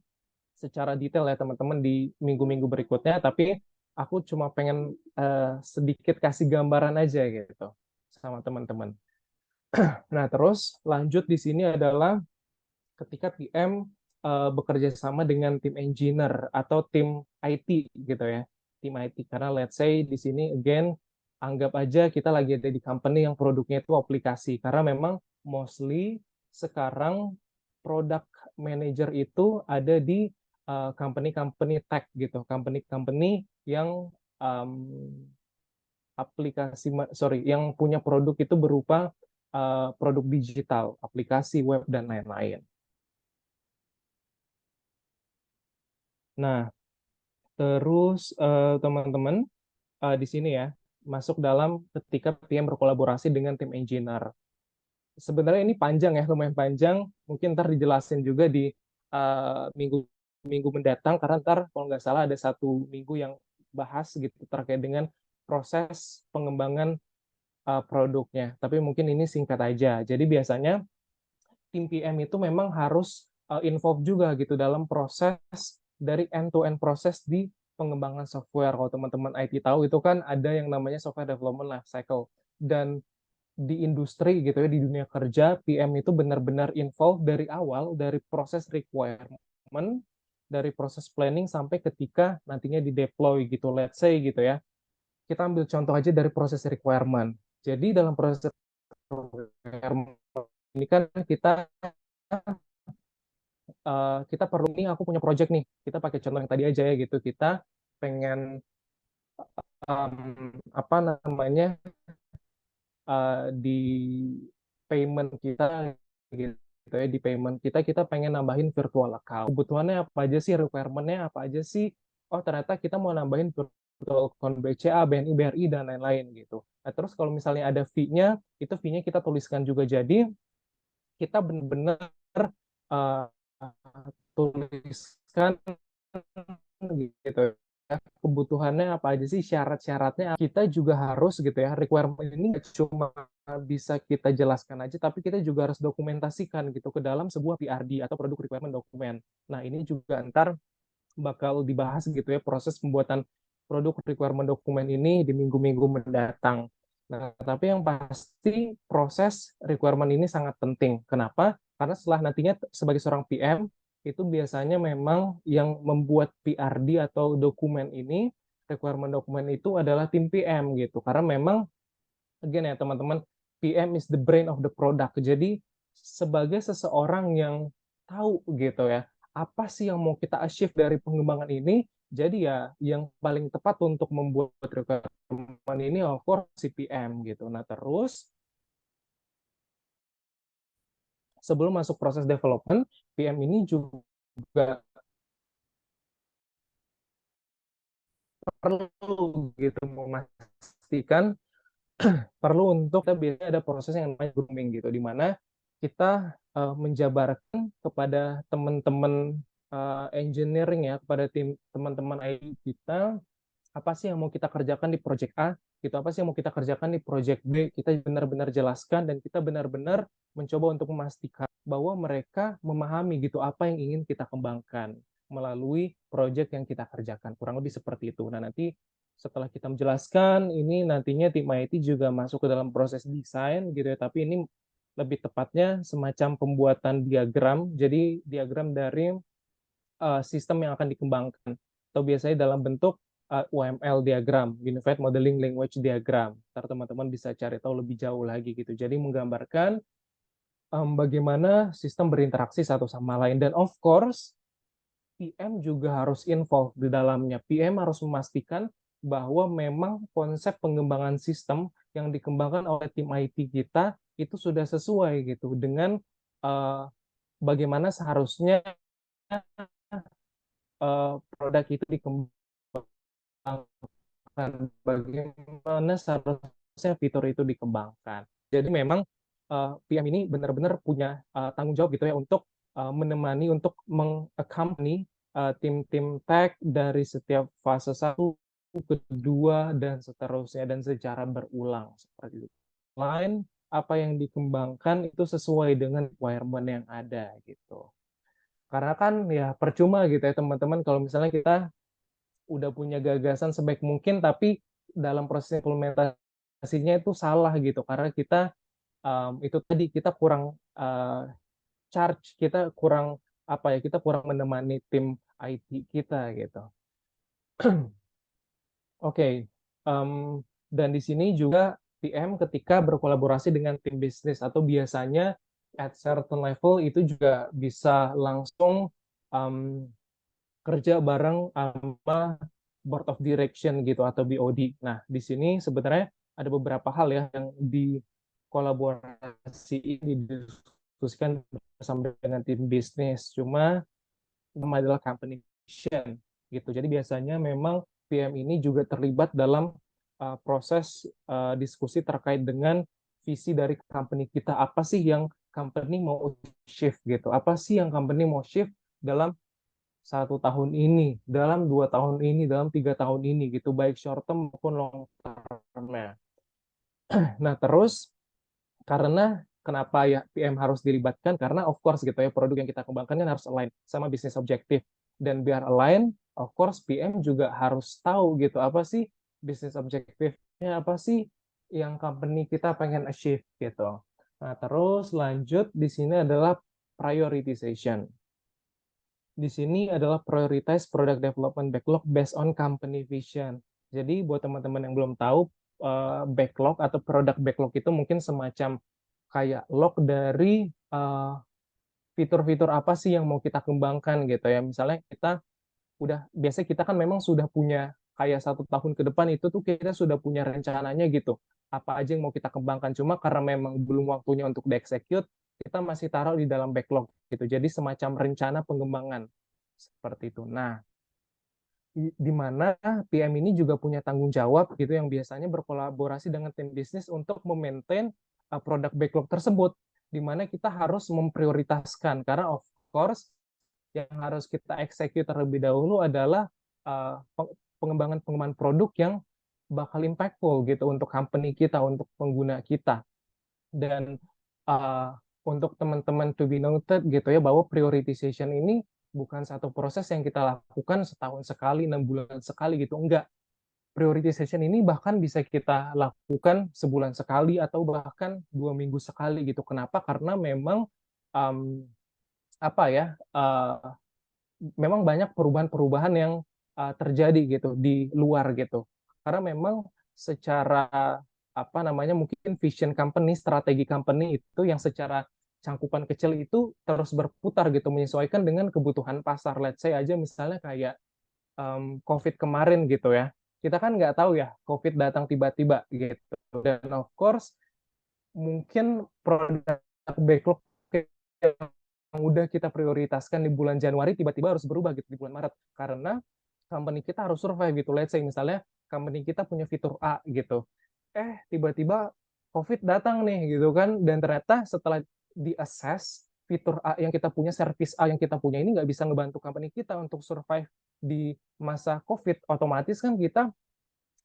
secara detail ya teman-teman di minggu-minggu berikutnya, tapi aku cuma pengen sedikit kasih gambaran aja gitu sama teman-teman. Nah, terus lanjut di sini adalah ketika PM bekerja sama dengan tim engineer atau tim IT gitu ya. tim IT. Karena let's say di sini again anggap aja kita lagi ada di company yang produknya itu aplikasi. Karena memang mostly sekarang product manager itu ada di company-company tech gitu, company-company yang um, yang punya produk itu berupa produk digital, aplikasi web dan lain-lain. Nah, terus teman-teman di sini ya masuk dalam ketika PM berkolaborasi dengan tim engineer. Sebenarnya ini panjang ya, lumayan panjang. Mungkin ntar dijelasin juga di minggu minggu mendatang karena ntar kalau nggak salah ada 1 minggu yang bahas gitu terkait dengan proses pengembangan produknya. Tapi mungkin ini singkat aja. Jadi biasanya tim PM itu memang harus involve juga gitu dalam proses dari end-to-end proses di pengembangan software. Kalau teman-teman IT tahu itu kan ada yang namanya software development life cycle. Dan di industri gitu ya, di dunia kerja, PM itu benar-benar involve dari awal, dari proses requirement, dari proses planning sampai ketika nantinya di deploy gitu. Let's say gitu ya. Kita ambil contoh aja dari proses requirement. Jadi dalam proses requirement ini kan kita perlu nih, aku punya project nih, kita pakai contoh yang tadi aja ya gitu, kita pengen apa namanya di payment kita gitu ya, di payment kita pengen nambahin virtual account, kebutuhannya apa aja sih, requirementnya apa aja sih, oh ternyata kita mau nambahin virtual account BCA, BNI, BRI dan lain-lain gitu. Nah, terus kalau misalnya ada fee-nya, itu fee-nya kita tuliskan juga, jadi kita benar-benar uh, tuliskan gitu ya, kebutuhannya apa aja sih, syarat-syaratnya. Kita juga harus gitu ya, requirement ini nggak cuma bisa kita jelaskan aja, tapi kita juga harus dokumentasikan gitu ke dalam sebuah PRD atau produk requirement dokumen. Nah, ini juga ntar bakal dibahas gitu ya, proses pembuatan produk requirement dokumen ini di minggu-minggu mendatang. Nah, tapi yang pasti proses requirement ini sangat penting. Kenapa? Karena setelah nantinya sebagai seorang PM, itu biasanya memang yang membuat PRD atau dokumen ini, requirement dokumen itu adalah tim PM gitu. Karena memang, again ya teman-teman, PM is the brain of the product. Jadi sebagai seseorang yang tahu gitu ya, apa sih yang mau kita achieve dari pengembangan ini, jadi ya yang paling tepat untuk membuat requirement ini of course CPM gitu. Nah, terus sebelum masuk proses development, PM ini juga perlu gitu memastikan, perlu untuk kita biasanya ada proses yang namanya grooming gitu, di mana kita menjabarkan kepada teman-teman engineering ya, kepada tim teman-teman IT kita, apa sih yang mau kita kerjakan di project A, gitu, apa sih yang mau kita kerjakan di project B, kita benar-benar jelaskan dan kita benar-benar mencoba untuk memastikan bahwa mereka memahami gitu apa yang ingin kita kembangkan melalui project yang kita kerjakan, kurang lebih seperti itu. Nah, nanti setelah kita menjelaskan ini, nantinya tim IT juga masuk ke dalam proses desain gitu ya, tapi ini lebih tepatnya semacam pembuatan diagram, jadi diagram dari sistem yang akan dikembangkan, atau biasanya dalam bentuk UML diagram, Unified Modeling Language Diagram. Ntar teman-teman bisa cari tahu lebih jauh lagi gitu. Jadi menggambarkan bagaimana sistem berinteraksi satu sama lain. Dan of course, PM juga harus involved di dalamnya. PM harus memastikan bahwa memang konsep pengembangan sistem yang dikembangkan oleh tim IT kita itu sudah sesuai gitu dengan uh, bagaimana seharusnya produk itu dikembangkan, bagaimana seharusnya fitur itu dikembangkan. Jadi memang PM ini benar-benar punya tanggung jawab gitu ya untuk menemani, untuk mengaccompany tim-tim tech dari setiap fase 1, kedua, dan seterusnya, dan secara berulang seperti itu. Lain apa yang dikembangkan itu sesuai dengan requirement yang ada gitu. Karena kan ya percuma gitu ya teman-teman kalau misalnya kita udah punya gagasan sebaik mungkin tapi dalam proses implementasinya itu salah gitu, karena kita itu tadi kita kurang charge, kita kurang apa ya, kita kurang menemani tim IT kita gitu. Oke, dan di sini juga PM ketika berkolaborasi dengan tim bisnis atau biasanya at certain level itu juga bisa langsung em, kerja bareng sama board of direction gitu atau BOD. Nah, di sini sebenarnya ada beberapa hal ya yang di kolaborasi ini didiskusikan bersama dengan tim bisnis. Cuma nama adalah company vision gitu. Jadi biasanya memang PM ini juga terlibat dalam proses diskusi terkait dengan visi dari company kita. Apa sih yang company mau shift gitu? Apa sih yang company mau shift dalam 1 tahun ini, dalam 2 tahun ini, dalam 3 tahun ini gitu, baik short term maupun long term-nya. Nah terus karena kenapa ya PM harus dilibatkan? Karena of course gitu ya produk yang kita kembangkan kan harus align sama bisnis objektif. Dan biar align, of course PM juga harus tahu gitu apa sih bisnis objektifnya, apa sih yang company kita pengen achieve gitu. Nah terus lanjut di sini adalah prioritization. Di sini adalah prioritize product development backlog based on company vision. Jadi buat teman-teman yang belum tahu, backlog atau product backlog itu mungkin semacam kayak log dari fitur-fitur apa sih yang mau kita kembangkan gitu ya. Misalnya kita biasanya kita kan memang sudah punya kayak 1 tahun ke depan itu tuh kita sudah punya rencananya gitu. Apa aja yang mau kita kembangkan. Cuma karena memang belum waktunya untuk di-execute, kita masih taruh di dalam backlog gitu. Jadi semacam rencana pengembangan seperti itu. Nah, di mana PM ini juga punya tanggung jawab gitu yang biasanya berkolaborasi dengan tim bisnis untuk memaintain produk backlog tersebut, di mana kita harus memprioritaskan karena of course yang harus kita execute terlebih dahulu adalah uh, pengembangan-pengembangan produk yang bakal impactful gitu untuk company kita, untuk pengguna kita. Dan uh, untuk teman-teman to be noted gitu ya bahwa prioritization ini bukan satu proses yang kita lakukan setahun sekali, 6 bulan sekali gitu. Enggak. Prioritization ini bahkan bisa kita lakukan sebulan sekali atau bahkan 2 minggu sekali gitu. Kenapa? Karena memang um, apa ya? Memang banyak perubahan-perubahan yang terjadi gitu di luar gitu. Karena memang secara apa namanya mungkin vision company, strategi company itu yang secara cangkupan kecil itu terus berputar gitu menyesuaikan dengan kebutuhan pasar. Let's say aja misalnya kayak COVID kemarin gitu ya. Kita kan nggak tahu ya COVID datang tiba-tiba gitu. Dan of course mungkin produk backlog yang udah kita prioritaskan di bulan Januari tiba-tiba harus berubah gitu di bulan Maret karena company kita harus survive gitu. Let's say misalnya company kita punya fitur A gitu. Tiba-tiba COVID datang nih gitu kan dan ternyata setelah di-assess fitur A yang kita punya, service A yang kita punya ini nggak bisa ngebantu company kita untuk survive di masa COVID, otomatis kan kita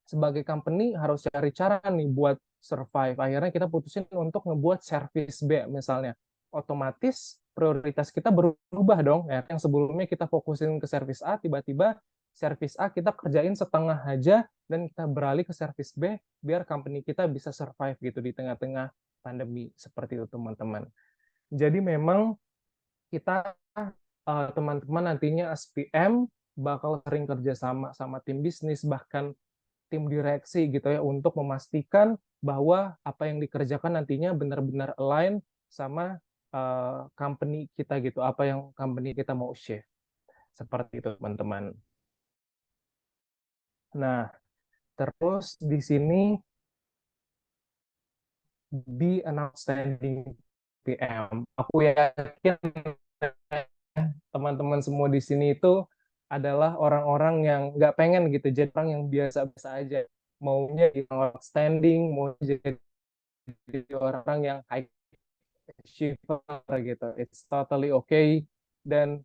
sebagai company harus cari cara nih buat survive. Akhirnya kita putusin untuk ngebuat service B misalnya. Otomatis prioritas kita berubah dong. Ya. Yang sebelumnya kita fokusin ke service A, tiba-tiba service A kita kerjain setengah aja dan kita beralih ke service B biar company kita bisa survive gitu di tengah-tengah pandemi seperti itu teman-teman. Jadi memang kita teman-teman nantinya SPM bakal sering kerja sama tim bisnis bahkan tim direksi gitu ya untuk memastikan bahwa apa yang dikerjakan nantinya benar-benar align sama company kita gitu, apa yang company kita mau shift. Seperti itu, teman-teman. Nah, terus di sini be an outstanding PM. Aku yakin teman-teman semua di sini itu adalah orang-orang yang nggak pengen gitu jadi orang yang biasa-biasa aja maunya jadi outstanding mau jadi orang yang high achiever gitu it's totally okay dan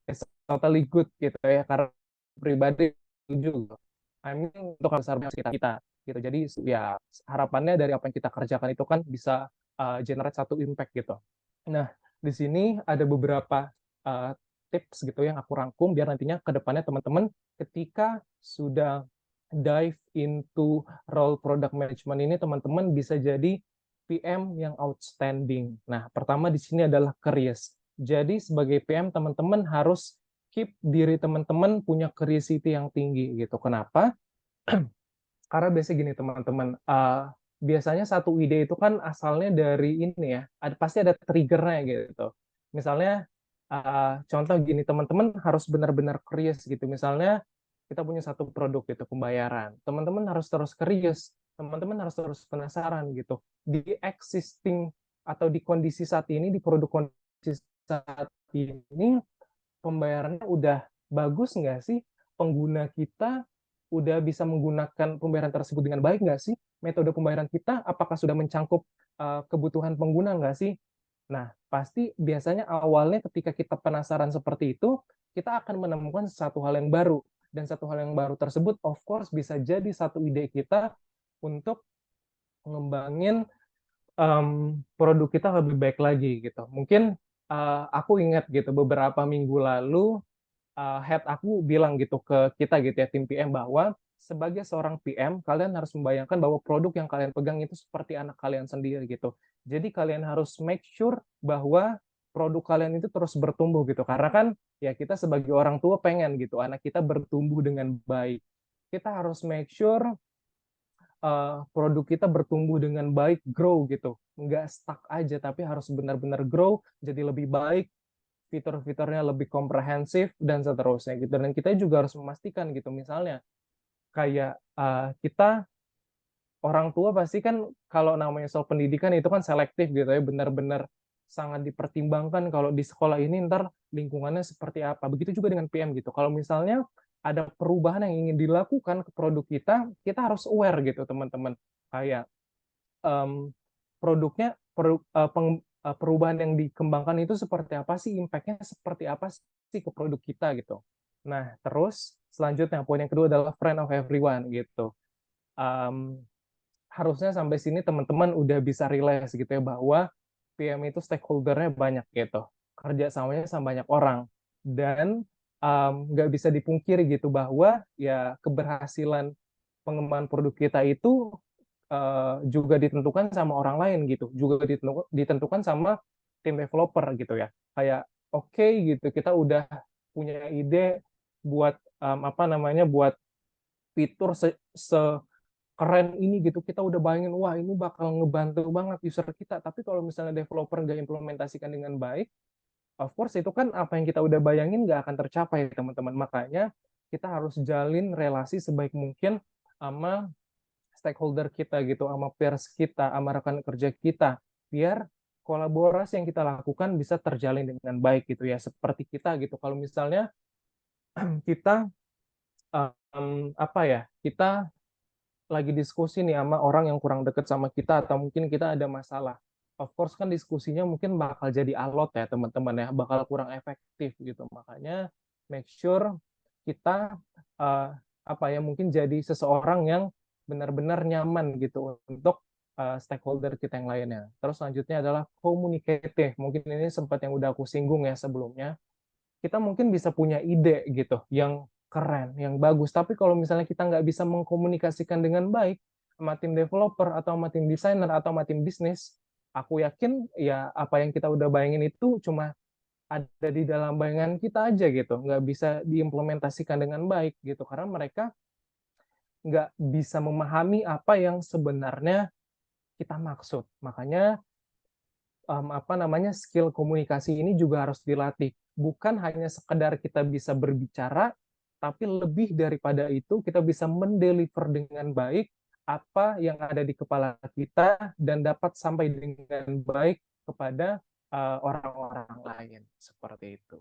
it's totally good gitu ya karena pribadi juga I mean untuk besar kita kita gitu jadi ya harapannya dari apa yang kita kerjakan itu kan bisa generate satu impact gitu. Nah, di sini ada beberapa uh, tips gitu yang aku rangkum biar nantinya ke depannya teman-teman ketika sudah dive into role product management ini teman-teman bisa jadi PM yang outstanding. Nah, pertama di sini adalah curious. Jadi sebagai PM teman-teman harus keep diri teman-teman punya curiosity yang tinggi gitu. Kenapa? Karena biasanya gini teman-teman, biasanya satu ide itu kan asalnya dari ini ya, pasti ada triggernya gitu. Misalnya, contoh gini teman-teman harus benar-benar curious gitu. Misalnya kita punya satu produk gitu pembayaran, teman-teman harus terus curious, teman-teman harus terus penasaran gitu. Di existing atau di kondisi saat ini, di produk kondisi saat ini, pembayarannya udah bagus nggak sih? Pengguna kita udah bisa menggunakan pembayaran tersebut dengan baik nggak sih? Metode pembayaran kita apakah sudah mencangkup kebutuhan pengguna nggak sih? Nah, pasti biasanya awalnya ketika kita penasaran seperti itu, kita akan menemukan satu hal yang baru. Dan satu hal yang baru tersebut, of course, bisa jadi satu ide kita untuk ngembangin produk kita lebih baik lagi gitu. Mungkin aku ingat gitu beberapa minggu lalu head aku bilang gitu ke kita gitu ya tim PM bahwa sebagai seorang PM kalian harus membayangkan bahwa produk yang kalian pegang itu seperti anak kalian sendiri gitu. Jadi kalian harus make sure bahwa produk kalian itu terus bertumbuh gitu. Karena kan ya kita sebagai orang tua pengen gitu anak kita bertumbuh dengan baik. Kita harus make sure produk kita bertumbuh dengan baik, grow gitu. Nggak stuck aja, tapi harus benar-benar grow, jadi lebih baik, fitur-fiturnya lebih komprehensif, dan seterusnya gitu. Dan kita juga harus memastikan gitu, misalnya kayak kita, orang tua pasti kan kalau namanya soal pendidikan itu kan selektif gitu ya, benar-benar sangat dipertimbangkan kalau di sekolah ini ntar lingkungannya seperti apa. Begitu juga dengan PM gitu. Kalau misalnya ada perubahan yang ingin dilakukan ke produk kita harus aware gitu teman-teman. Kayak em, produknya perubahan yang dikembangkan itu seperti apa sih, impact-nya seperti apa sih ke produk kita gitu. Nah, terus selanjutnya poin yang kedua adalah friend of everyone gitu. Em, Harusnya sampai sini teman-teman udah bisa realize gitu ya bahwa PM itu stakeholder-nya banyak gitu. Kerja samanya sama banyak orang. Dan nggak bisa dipungkiri gitu bahwa ya keberhasilan pengembangan produk kita itu juga ditentukan sama orang lain gitu, juga ditentukan sama tim developer gitu ya. Kayak oke okay, gitu, kita udah punya ide buat apa namanya, buat fitur sekeren ini gitu, kita udah bayangin wah ini bakal ngebantu banget user kita. Tapi kalau misalnya developer nggak implementasikan dengan baik, of course itu kan apa yang kita udah bayangin nggak akan tercapai teman-teman. Makanya kita harus jalin relasi sebaik mungkin sama stakeholder kita gitu, sama peers kita, sama rekan kerja kita, biar kolaborasi yang kita lakukan bisa terjalin dengan baik gitu ya. Seperti kita gitu, kalau misalnya kita apa ya, kita lagi diskusi nih sama orang yang kurang deket sama kita atau mungkin kita ada masalah. Of course kan diskusinya mungkin bakal jadi alot ya teman-teman ya, bakal kurang efektif gitu. Makanya make sure kita uh, apa ya, mungkin jadi seseorang yang benar-benar nyaman gitu untuk stakeholder kita yang lainnya. Terus selanjutnya adalah komunikatif. Mungkin ini sempat yang udah aku singgung ya sebelumnya, kita mungkin bisa punya ide gitu yang keren, yang bagus. Tapi kalau misalnya kita nggak bisa mengkomunikasikan dengan baik sama tim developer atau sama tim desainer atau sama tim bisnis, aku yakin ya apa yang kita udah bayangin itu cuma ada di dalam bayangan kita aja gitu, nggak bisa diimplementasikan dengan baik gitu, karena mereka nggak bisa memahami apa yang sebenarnya kita maksud. Makanya apa namanya, skill komunikasi ini juga harus dilatih. Bukan hanya sekedar kita bisa berbicara, tapi lebih daripada itu kita bisa mendeliver dengan baik apa yang ada di kepala kita dan dapat sampai dengan baik kepada orang-orang lain seperti itu.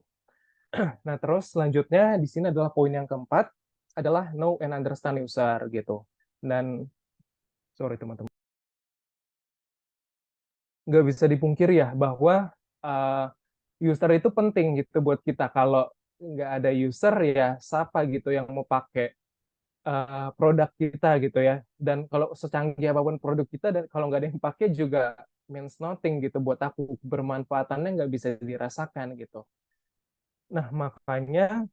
Nah, terus selanjutnya di sini adalah poin yang keempat adalah know and understand user gitu. Dan sorry teman-teman, nggak bisa dipungkiri ya bahwa uh, user itu penting gitu buat kita. Kalau nggak ada user ya siapa gitu yang mau pakai produk kita gitu ya. Dan kalau secanggih apapun produk kita dan kalau nggak ada yang pakai juga means nothing gitu buat aku. Bermanfaatannya nggak bisa dirasakan gitu. Nah, makanya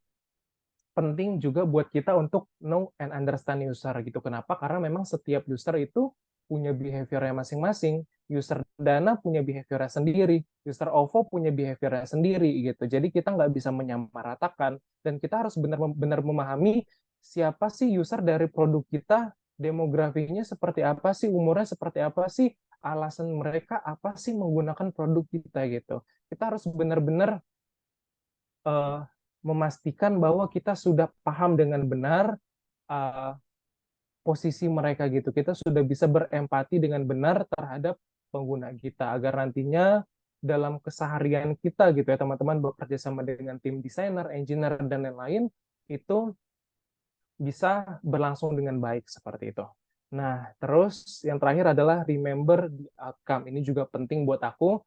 penting juga buat kita untuk know and understand user gitu. Kenapa? Karena memang setiap user itu punya behaviornya masing-masing. User Dana punya behaviornya sendiri, user OVO punya behaviornya sendiri gitu. Jadi kita nggak bisa menyamaratakan dan kita harus benar-benar memahami siapa sih user dari produk kita, demografinya seperti apa sih, umurnya seperti apa sih, alasan mereka apa sih menggunakan produk kita gitu. Kita harus benar-benar uh, memastikan bahwa kita sudah paham dengan benar uh, posisi mereka gitu. Kita sudah bisa berempati dengan benar terhadap pengguna kita agar nantinya dalam keseharian kita gitu ya teman-teman bekerja sama dengan tim desainer, engineer dan lain-lain itu bisa berlangsung dengan baik seperti itu. Nah, terus yang terakhir adalah remember the outcome. Ini juga penting buat aku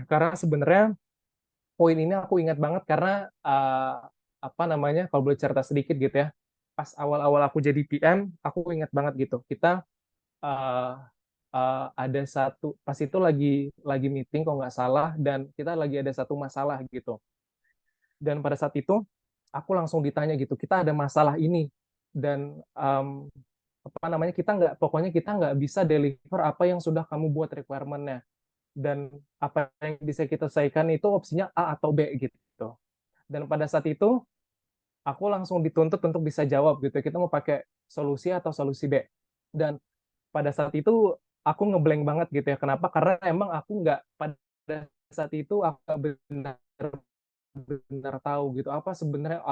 karena sebenarnya poin ini aku ingat banget karena apa namanya kalau boleh cerita sedikit gitu ya. Pas awal-awal aku jadi PM, aku ingat banget gitu. Kita uh, ada satu pas itu lagi meeting kalau nggak salah dan kita lagi ada satu masalah gitu. Dan pada saat itu aku langsung ditanya gitu, kita ada masalah ini dan apa namanya kita nggak bisa deliver apa yang sudah kamu buat requirementnya dan apa yang bisa kita selesaikan itu opsinya A atau B gitu. Dan pada saat itu aku langsung dituntut untuk bisa jawab gitu. Kita mau pakai solusi atau solusi B. Dan pada saat itu aku ngeblank banget gitu ya. Kenapa? Karena emang aku nggak pada saat itu aku nggak benar tahu gitu apa sebenarnya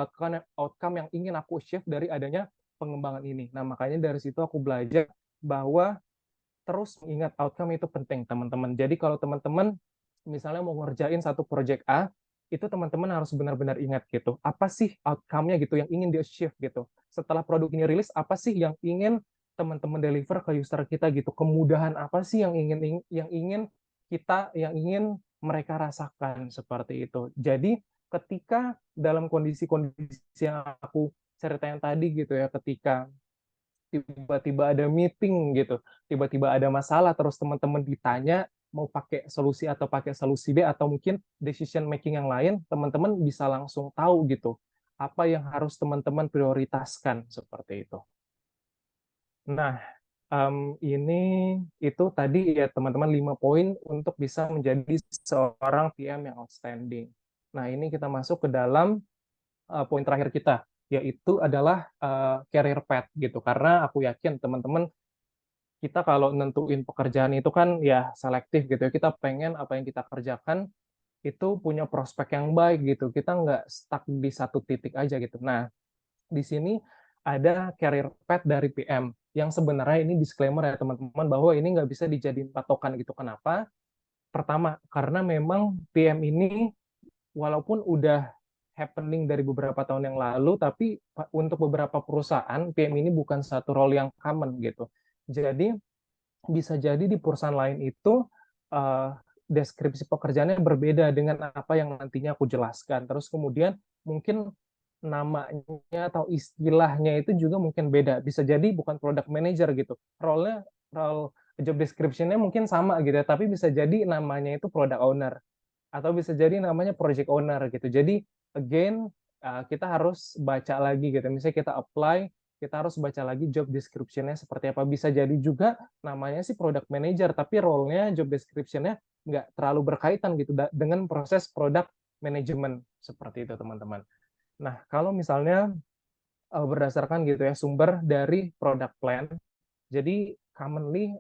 outcome yang ingin aku achieve dari adanya pengembangan ini. Nah makanya dari situ aku belajar bahwa terus mengingat outcome itu penting teman-teman. Jadi kalau teman-teman misalnya mau ngerjain satu project A, itu teman-teman harus benar-benar ingat gitu. Apa sih outcome-nya gitu yang ingin di-achieve gitu. Setelah produk ini rilis, apa sih yang ingin teman-teman deliver ke user kita gitu. Kemudahan apa sih yang ingin mereka rasakan seperti itu. Jadi ketika dalam kondisi-kondisi yang aku ceritain tadi gitu ya, ketika tiba-tiba ada meeting gitu, tiba-tiba ada masalah, terus teman-teman ditanya mau pakai solusi atau pakai solusi B atau mungkin decision making yang lain, teman-teman bisa langsung tahu gitu apa yang harus teman-teman prioritaskan seperti itu. Nah, ini itu tadi ya teman-teman 5 poin untuk bisa menjadi seorang PM yang outstanding. Nah, ini kita masuk ke dalam poin terakhir kita, yaitu adalah career path gitu. Karena aku yakin teman-teman kita kalau nentuin pekerjaan itu kan ya selektif gitu ya. Kita pengen apa yang kita kerjakan itu punya prospek yang baik gitu. Kita nggak stuck di satu titik aja gitu. Nah, di sini ada career path dari PM yang sebenarnya ini disclaimer ya teman-teman bahwa ini nggak bisa dijadiin patokan gitu. Kenapa? Pertama, karena memang PM ini walaupun udah happening dari beberapa tahun yang lalu, tapi untuk beberapa perusahaan PM ini bukan satu role yang common gitu. Jadi bisa jadi di perusahaan lain itu uh, deskripsi pekerjaannya berbeda dengan apa yang nantinya aku jelaskan. Terus kemudian mungkin namanya atau istilahnya itu juga mungkin beda. Bisa jadi bukan product manager gitu. Role job description-nya mungkin sama gitu ya, tapi bisa jadi namanya itu product owner atau bisa jadi namanya project owner gitu. Jadi again kita harus baca lagi gitu. Misalnya kita apply, kita harus baca lagi job description-nya seperti apa. Bisa jadi juga namanya sih product manager, tapi role-nya, job description-nya nggak terlalu berkaitan gitu dengan proses product management seperti itu teman-teman. Nah, kalau misalnya berdasarkan gitu ya sumber dari product plan, jadi commonly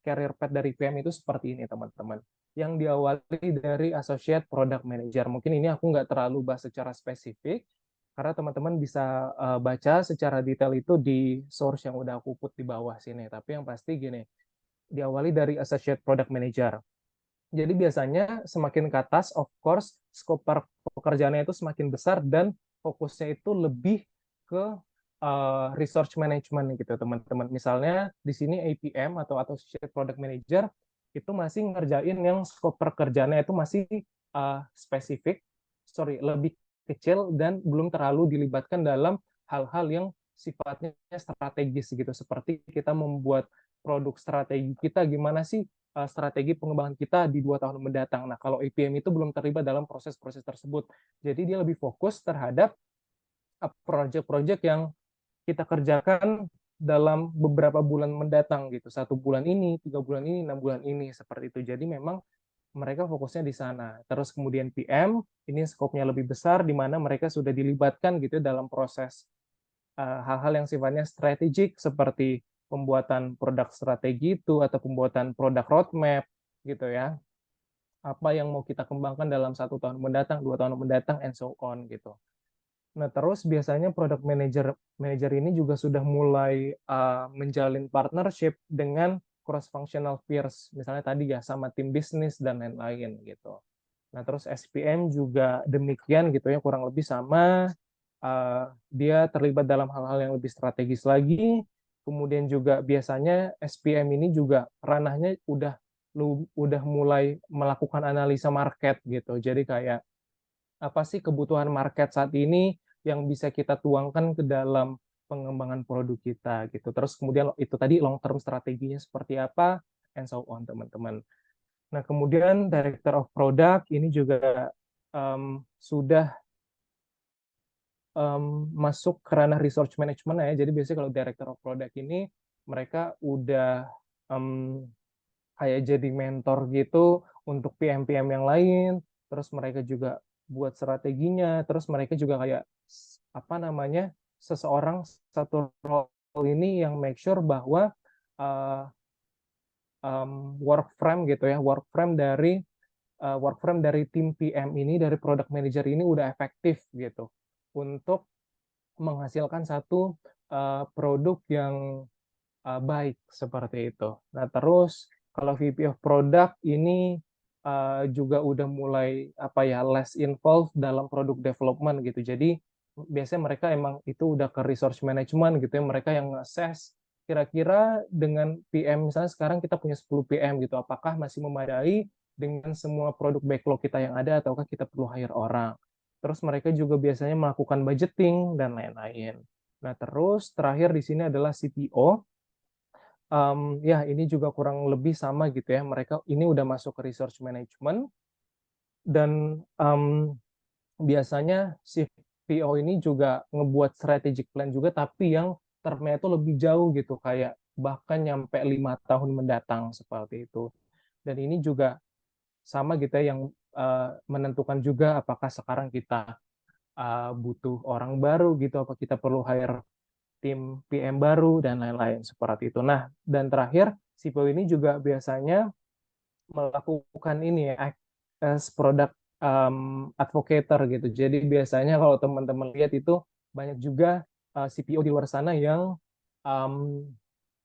career path dari PM itu seperti ini teman-teman. Yang diawali dari associate product manager. Mungkin ini aku nggak terlalu bahas secara spesifik, karena teman-teman bisa baca secara detail itu di source yang udah aku put di bawah sini. Tapi yang pasti gini, diawali dari associate product manager. Jadi biasanya semakin ke atas, of course, scope pekerjaannya itu semakin besar dan fokusnya itu lebih ke research management gitu teman-teman. Misalnya di sini APM atau Associate Product Manager itu masih ngerjain yang scope pekerjaannya itu masih spesifik, lebih kecil dan belum terlalu dilibatkan dalam hal-hal yang sifatnya strategis gitu. Seperti kita membuat produk strategi kita gimana sih strategi pengembangan kita di 2 tahun mendatang. Nah, kalau APM itu belum terlibat dalam proses-proses tersebut. Jadi dia lebih fokus terhadap proyek-proyek yang kita kerjakan dalam beberapa bulan mendatang gitu. 1 bulan ini, 3 bulan ini, 6 bulan ini, seperti itu. Jadi memang mereka fokusnya di sana. Terus kemudian PM, ini skopnya lebih besar, di mana mereka sudah dilibatkan gitu dalam proses hal-hal yang sifatnya strategik seperti pembuatan produk strategi itu atau pembuatan produk roadmap gitu ya. Apa yang mau kita kembangkan dalam 1 tahun mendatang, 2 tahun mendatang, and so on gitu. Nah, terus biasanya product manager manager ini juga sudah mulai menjalin partnership dengan cross functional peers, misalnya tadi ya sama tim bisnis dan lain-lain gitu. Nah, terus SPM juga demikian gitu ya, kurang lebih sama. Dia terlibat dalam hal-hal yang lebih strategis lagi. Kemudian juga biasanya SPM ini juga ranahnya udah mulai melakukan analisa market gitu. Jadi kayak apa sih kebutuhan market saat ini yang bisa kita tuangkan ke dalam pengembangan produk kita gitu. Terus kemudian itu tadi long term strateginya seperti apa and so on teman-teman. Nah, kemudian Director of Product ini juga sudah masuk ke ranah research management ya. Jadi biasanya kalau Director of Product ini mereka udah um, kayak jadi mentor gitu untuk PM-PM yang lain. Terus mereka juga buat strateginya. Terus mereka juga kayak apa namanya seseorang satu role ini yang make sure bahwa uh, work frame gitu ya, work frame dari tim PM ini, dari product manager ini udah efektif gitu untuk menghasilkan satu produk yang baik seperti itu. Nah, terus kalau VP of Product ini juga udah mulai apa ya less involved dalam product development gitu. Jadi biasanya mereka emang itu udah ke resource management gitu ya. Mereka yang assess kira-kira dengan PM misalnya sekarang kita punya 10 PM gitu. Apakah masih memadai dengan semua produk backlog kita yang ada ataukah kita perlu hire orang. Terus mereka juga biasanya melakukan budgeting dan lain-lain. Nah, terus terakhir di sini adalah CTO. Ya, ini juga kurang lebih sama gitu ya. Mereka ini udah masuk ke research management dan biasanya si PO ini juga ngebuat strategic plan juga, tapi yang termnya itu lebih jauh gitu, kayak bahkan nyampe 5 tahun mendatang seperti itu. Dan ini juga sama gitu ya, yang menentukan juga apakah sekarang kita butuh orang baru gitu, apa kita perlu hire tim PM baru dan lain-lain seperti itu. Nah, dan terakhir Sipo ini juga biasanya melakukan ini ya as product advocator gitu. Jadi biasanya kalau teman-teman lihat itu banyak juga CPO di luar sana yang um,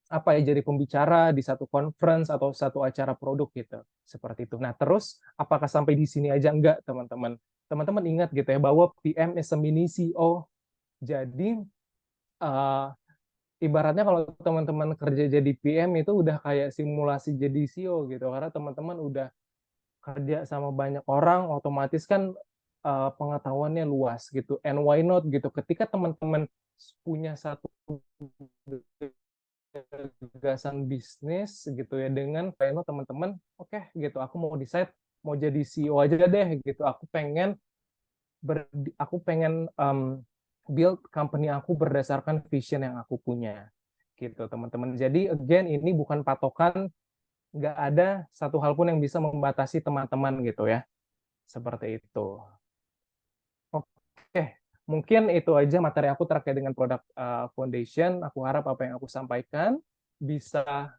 apa ya jadi pembicara di satu conference atau satu acara produk gitu. Seperti itu. Nah, terus apakah sampai di sini aja enggak, teman-teman? Teman-teman ingat gitu ya bahwa PM is a mini CEO. Jadi uh, ibaratnya kalau teman-teman kerja jadi PM itu udah kayak simulasi jadi CEO gitu karena teman-teman udah kerja sama banyak orang otomatis kan pengetahuannya luas gitu and why not gitu ketika teman-teman punya satu gagasan bisnis gitu ya dengan kayak teman-teman oke gitu aku mau decide mau jadi CEO aja deh gitu aku pengen build company aku berdasarkan vision yang aku punya gitu teman-teman. Jadi again ini bukan patokan, nggak ada satu hal pun yang bisa membatasi teman-teman gitu ya, seperti itu. Oke, mungkin itu aja materi aku terkait dengan produk foundation. Aku harap apa yang aku sampaikan bisa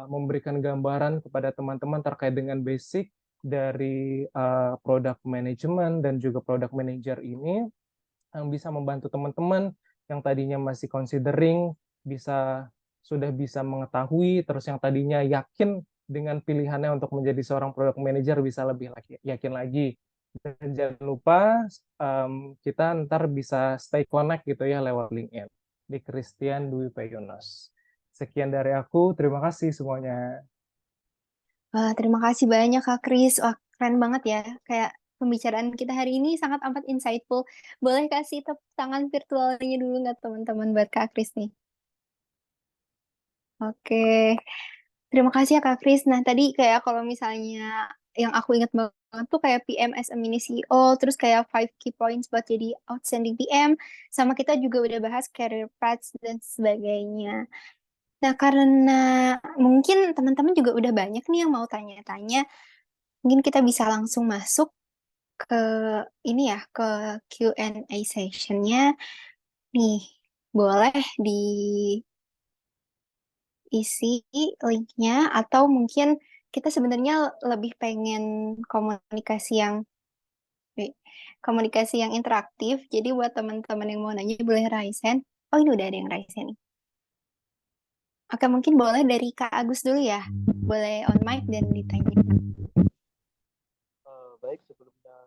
memberikan gambaran kepada teman-teman terkait dengan basic dari product management dan juga product manager ini yang bisa membantu teman-teman yang tadinya masih considering bisa sudah bisa mengetahui, terus yang tadinya yakin dengan pilihannya untuk menjadi seorang product manager bisa lebih yakin lagi. Dan jangan lupa kita ntar bisa stay connect gitu ya lewat LinkedIn di Christian Dwi Payunos. Sekian dari aku, terima kasih semuanya. Wah, terima kasih banyak Kak Kris. Wah, keren banget ya. Kayak pembicaraan kita hari ini sangat amat insightful. Boleh kasih tepuk tangan virtualnya dulu nggak teman-teman buat Kak Kris nih? Oke. Terima kasih ya Kak Kris. Nah, tadi kayak kalau misalnya yang aku ingat banget tuh kayak PM as a mini CEO, terus kayak 5 key points buat jadi outstanding PM, sama kita juga udah bahas career paths dan sebagainya. Nah, karena mungkin teman-teman juga udah banyak nih yang mau tanya-tanya, mungkin kita bisa langsung masuk ke ini ya, ke Q&A sessionnya nih. boleh diisi linknya atau mungkin kita sebenarnya lebih pengen komunikasi yang eh, komunikasi yang interaktif. Jadi buat teman-teman yang mau nanya boleh raisen. Oh, ini udah ada yang raisen nih. Oke, mungkin boleh dari Kak Agus dulu ya. Boleh on mic dan ditanya. Baik, sebelumnya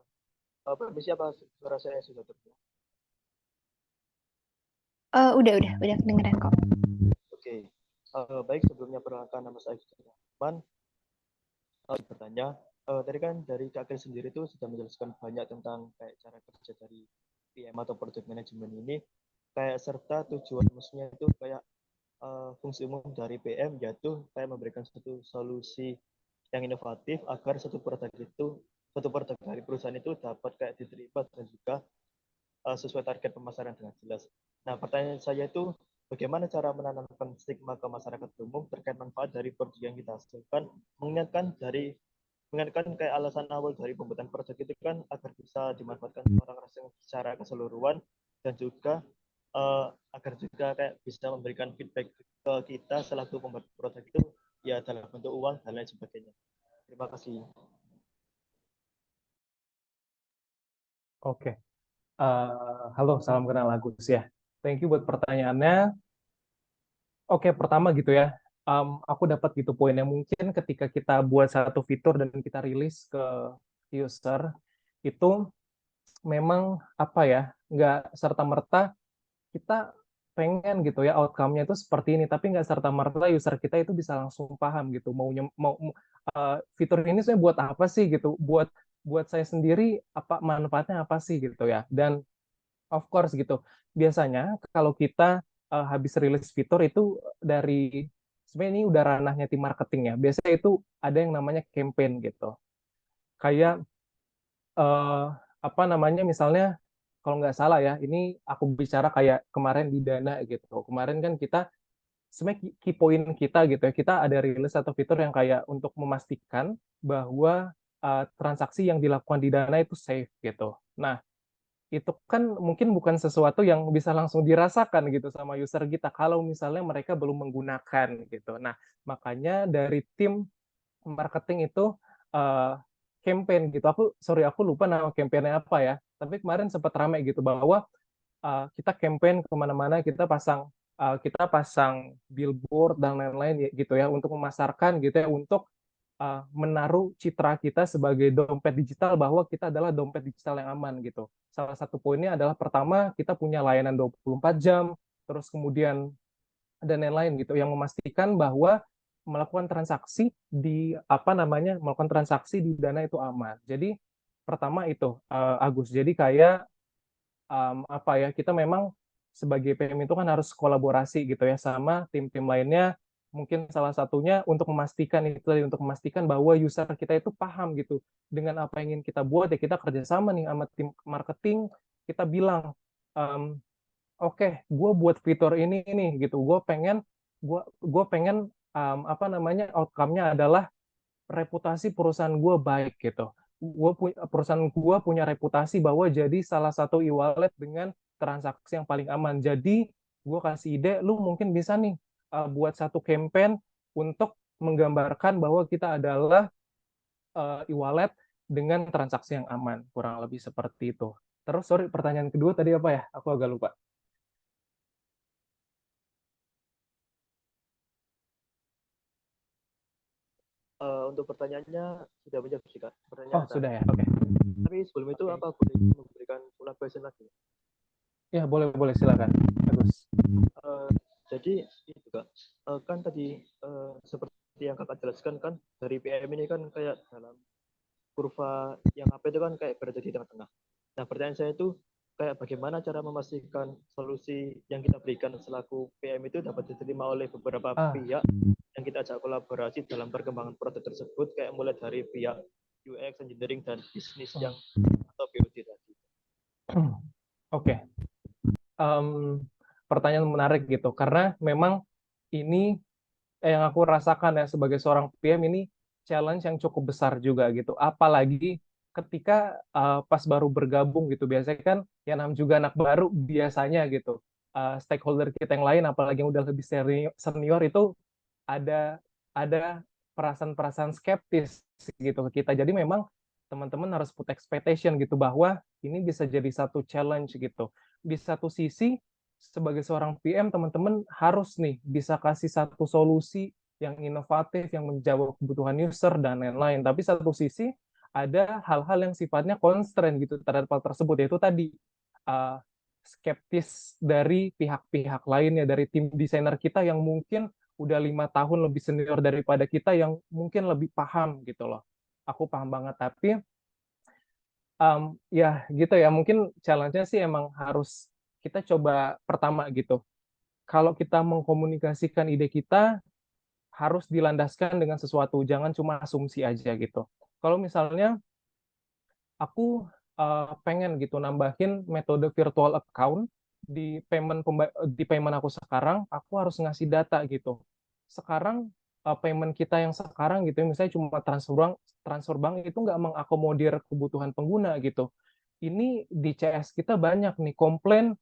permisi apa suara saya sudah terdengar? Udah kedengeran kok. Oke. Baik, sebelumnya perkenalkan nama saya Rahman. Bertanya, tadi kan dari Kak Kris sendiri itu sudah menjelaskan banyak tentang kayak cara kerja dari PM atau Project Management ini, kayak serta tujuan maksudnya itu kayak fungsi umum dari PM yaitu kayak memberikan satu solusi yang inovatif agar satu produk dari perusahaan itu dapat kayak diterima dan juga sesuai target pemasaran dengan jelas. Nah, pertanyaan saya itu bagaimana cara menanamkan stigma ke masyarakat umum terkait manfaat dari produk yang kita hasilkan, mengingatkan kayak alasan awal dari pembuatan produk itu kan agar bisa dimanfaatkan orang secara keseluruhan dan juga agar juga kayak bisa memberikan feedback ke kita selaku pembuat produk itu ya dalam bentuk uang dan lain sebagainya. Terima kasih. Oke. Halo, salam kenal Agus ya. Thank you buat pertanyaannya. Oke, pertama gitu ya. Aku dapat gitu poinnya. Mungkin ketika kita buat satu fitur dan kita rilis ke user, itu memang apa ya, nggak serta-merta kita pengen gitu ya outcome-nya itu seperti ini, tapi nggak serta-merta user kita itu bisa langsung paham gitu. Fitur ini saya buat apa sih gitu? Buat buat saya sendiri apa manfaatnya apa sih gitu ya? Dan of course gitu. Biasanya kalau kita habis rilis fitur itu dari sebenarnya ini udah ranahnya tim marketing ya. Biasanya itu ada yang namanya campaign gitu. Kayak eh, apa namanya misalnya kalau nggak salah ya, ini aku bicara kayak kemarin di Dana gitu. Kemarin kan kita sebenarnya key point kita gitu ya, kita ada rilis atau fitur yang kayak untuk memastikan bahwa transaksi yang dilakukan di Dana itu safe gitu. Nah, itu kan mungkin bukan sesuatu yang bisa langsung dirasakan gitu sama user kita kalau misalnya mereka belum menggunakan gitu. Nah, makanya dari tim marketing itu uh, campaign gitu. Aku lupa nama campaignnya apa ya. Tapi kemarin sempat ramai gitu bahwa kita campaign kemana-mana, kita pasang billboard dan lain-lain gitu ya untuk memasarkan gitu ya untuk menaruh citra kita sebagai dompet digital bahwa kita adalah dompet digital yang aman gitu. Salah satu poinnya adalah pertama kita punya layanan 24 jam, terus kemudian dan lain-lain gitu yang memastikan bahwa melakukan transaksi di Dana itu aman. Jadi pertama itu Agus. Jadi kayak apa ya kita memang sebagai PM itu kan harus kolaborasi gitu ya sama tim-tim lainnya, mungkin salah satunya untuk memastikan bahwa user kita itu paham gitu dengan apa yang ingin kita buat, ya kita kerjasama nih sama tim marketing, kita bilang oke, gue buat fitur ini nih gitu, gue pengen apa namanya outcome-nya adalah reputasi perusahaan gue baik gitu. Perusahaan gue punya reputasi bahwa jadi salah satu e-wallet dengan transaksi yang paling aman. Jadi gue kasih ide, lu mungkin bisa nih buat satu campaign untuk menggambarkan bahwa kita adalah e-wallet dengan transaksi yang aman. Kurang lebih seperti itu. Terus, sorry, pertanyaan kedua tadi apa ya? Aku agak lupa. Untuk pertanyaannya sudah banyak sih Kak. Oh, Pertanyaan sudah tadi. ya. Oke. Tapi sebelum itu apa boleh memberikan elaborasi lagi? Ya, boleh silakan. Bagus. Uh, jadi itu Kak, kan tadi seperti yang Kakak jelaskan kan dari PM ini kan kayak dalam kurva yang apa itu kan kayak berada di tengah-tengah. Nah, pertanyaan saya itu kayak bagaimana cara memastikan solusi yang kita berikan selaku PM itu dapat diterima oleh beberapa Ah, pihak yang kita ajak kolaborasi dalam perkembangan produk tersebut, kayak mulai dari pihak UX, engineering, dan bisnis yang atau BOD tadi. Oke. Em, Pertanyaan menarik gitu karena memang ini yang aku rasakan ya sebagai seorang PM ini challenge yang cukup besar juga gitu. Apalagi ketika pas baru bergabung gitu, biasanya kan yang namanya juga anak baru biasanya gitu. stakeholder kita yang lain, apalagi yang udah lebih senior itu ada ada perasaan-perasaan skeptis gitu ke kita. Jadi memang teman-teman harus put expectation gitu bahwa ini bisa jadi satu challenge gitu. Di satu sisi sebagai seorang PM teman-teman harus nih bisa kasih satu solusi yang inovatif yang menjawab kebutuhan user dan lain-lain. Tapi satu sisi ada hal-hal yang sifatnya constraint gitu terhadap hal tersebut, yaitu tadi uh, skeptis dari pihak-pihak lainnya, dari tim desainer kita yang mungkin udah 5 tahun lebih senior daripada kita yang mungkin lebih paham gitu loh. Aku paham banget, tapi ya gitu ya, mungkin challenge-nya sih emang harus kita coba pertama gitu. Kalau kita mengkomunikasikan ide kita, harus dilandaskan dengan sesuatu, jangan cuma asumsi aja gitu. Kalau misalnya aku pengen gitu nambahin metode virtual account di payment aku sekarang, aku harus ngasih data gitu. Sekarang payment kita yang sekarang gitu, misalnya cuma transfer bank itu nggak mengakomodir kebutuhan pengguna gitu. Ini di CS kita banyak nih komplain,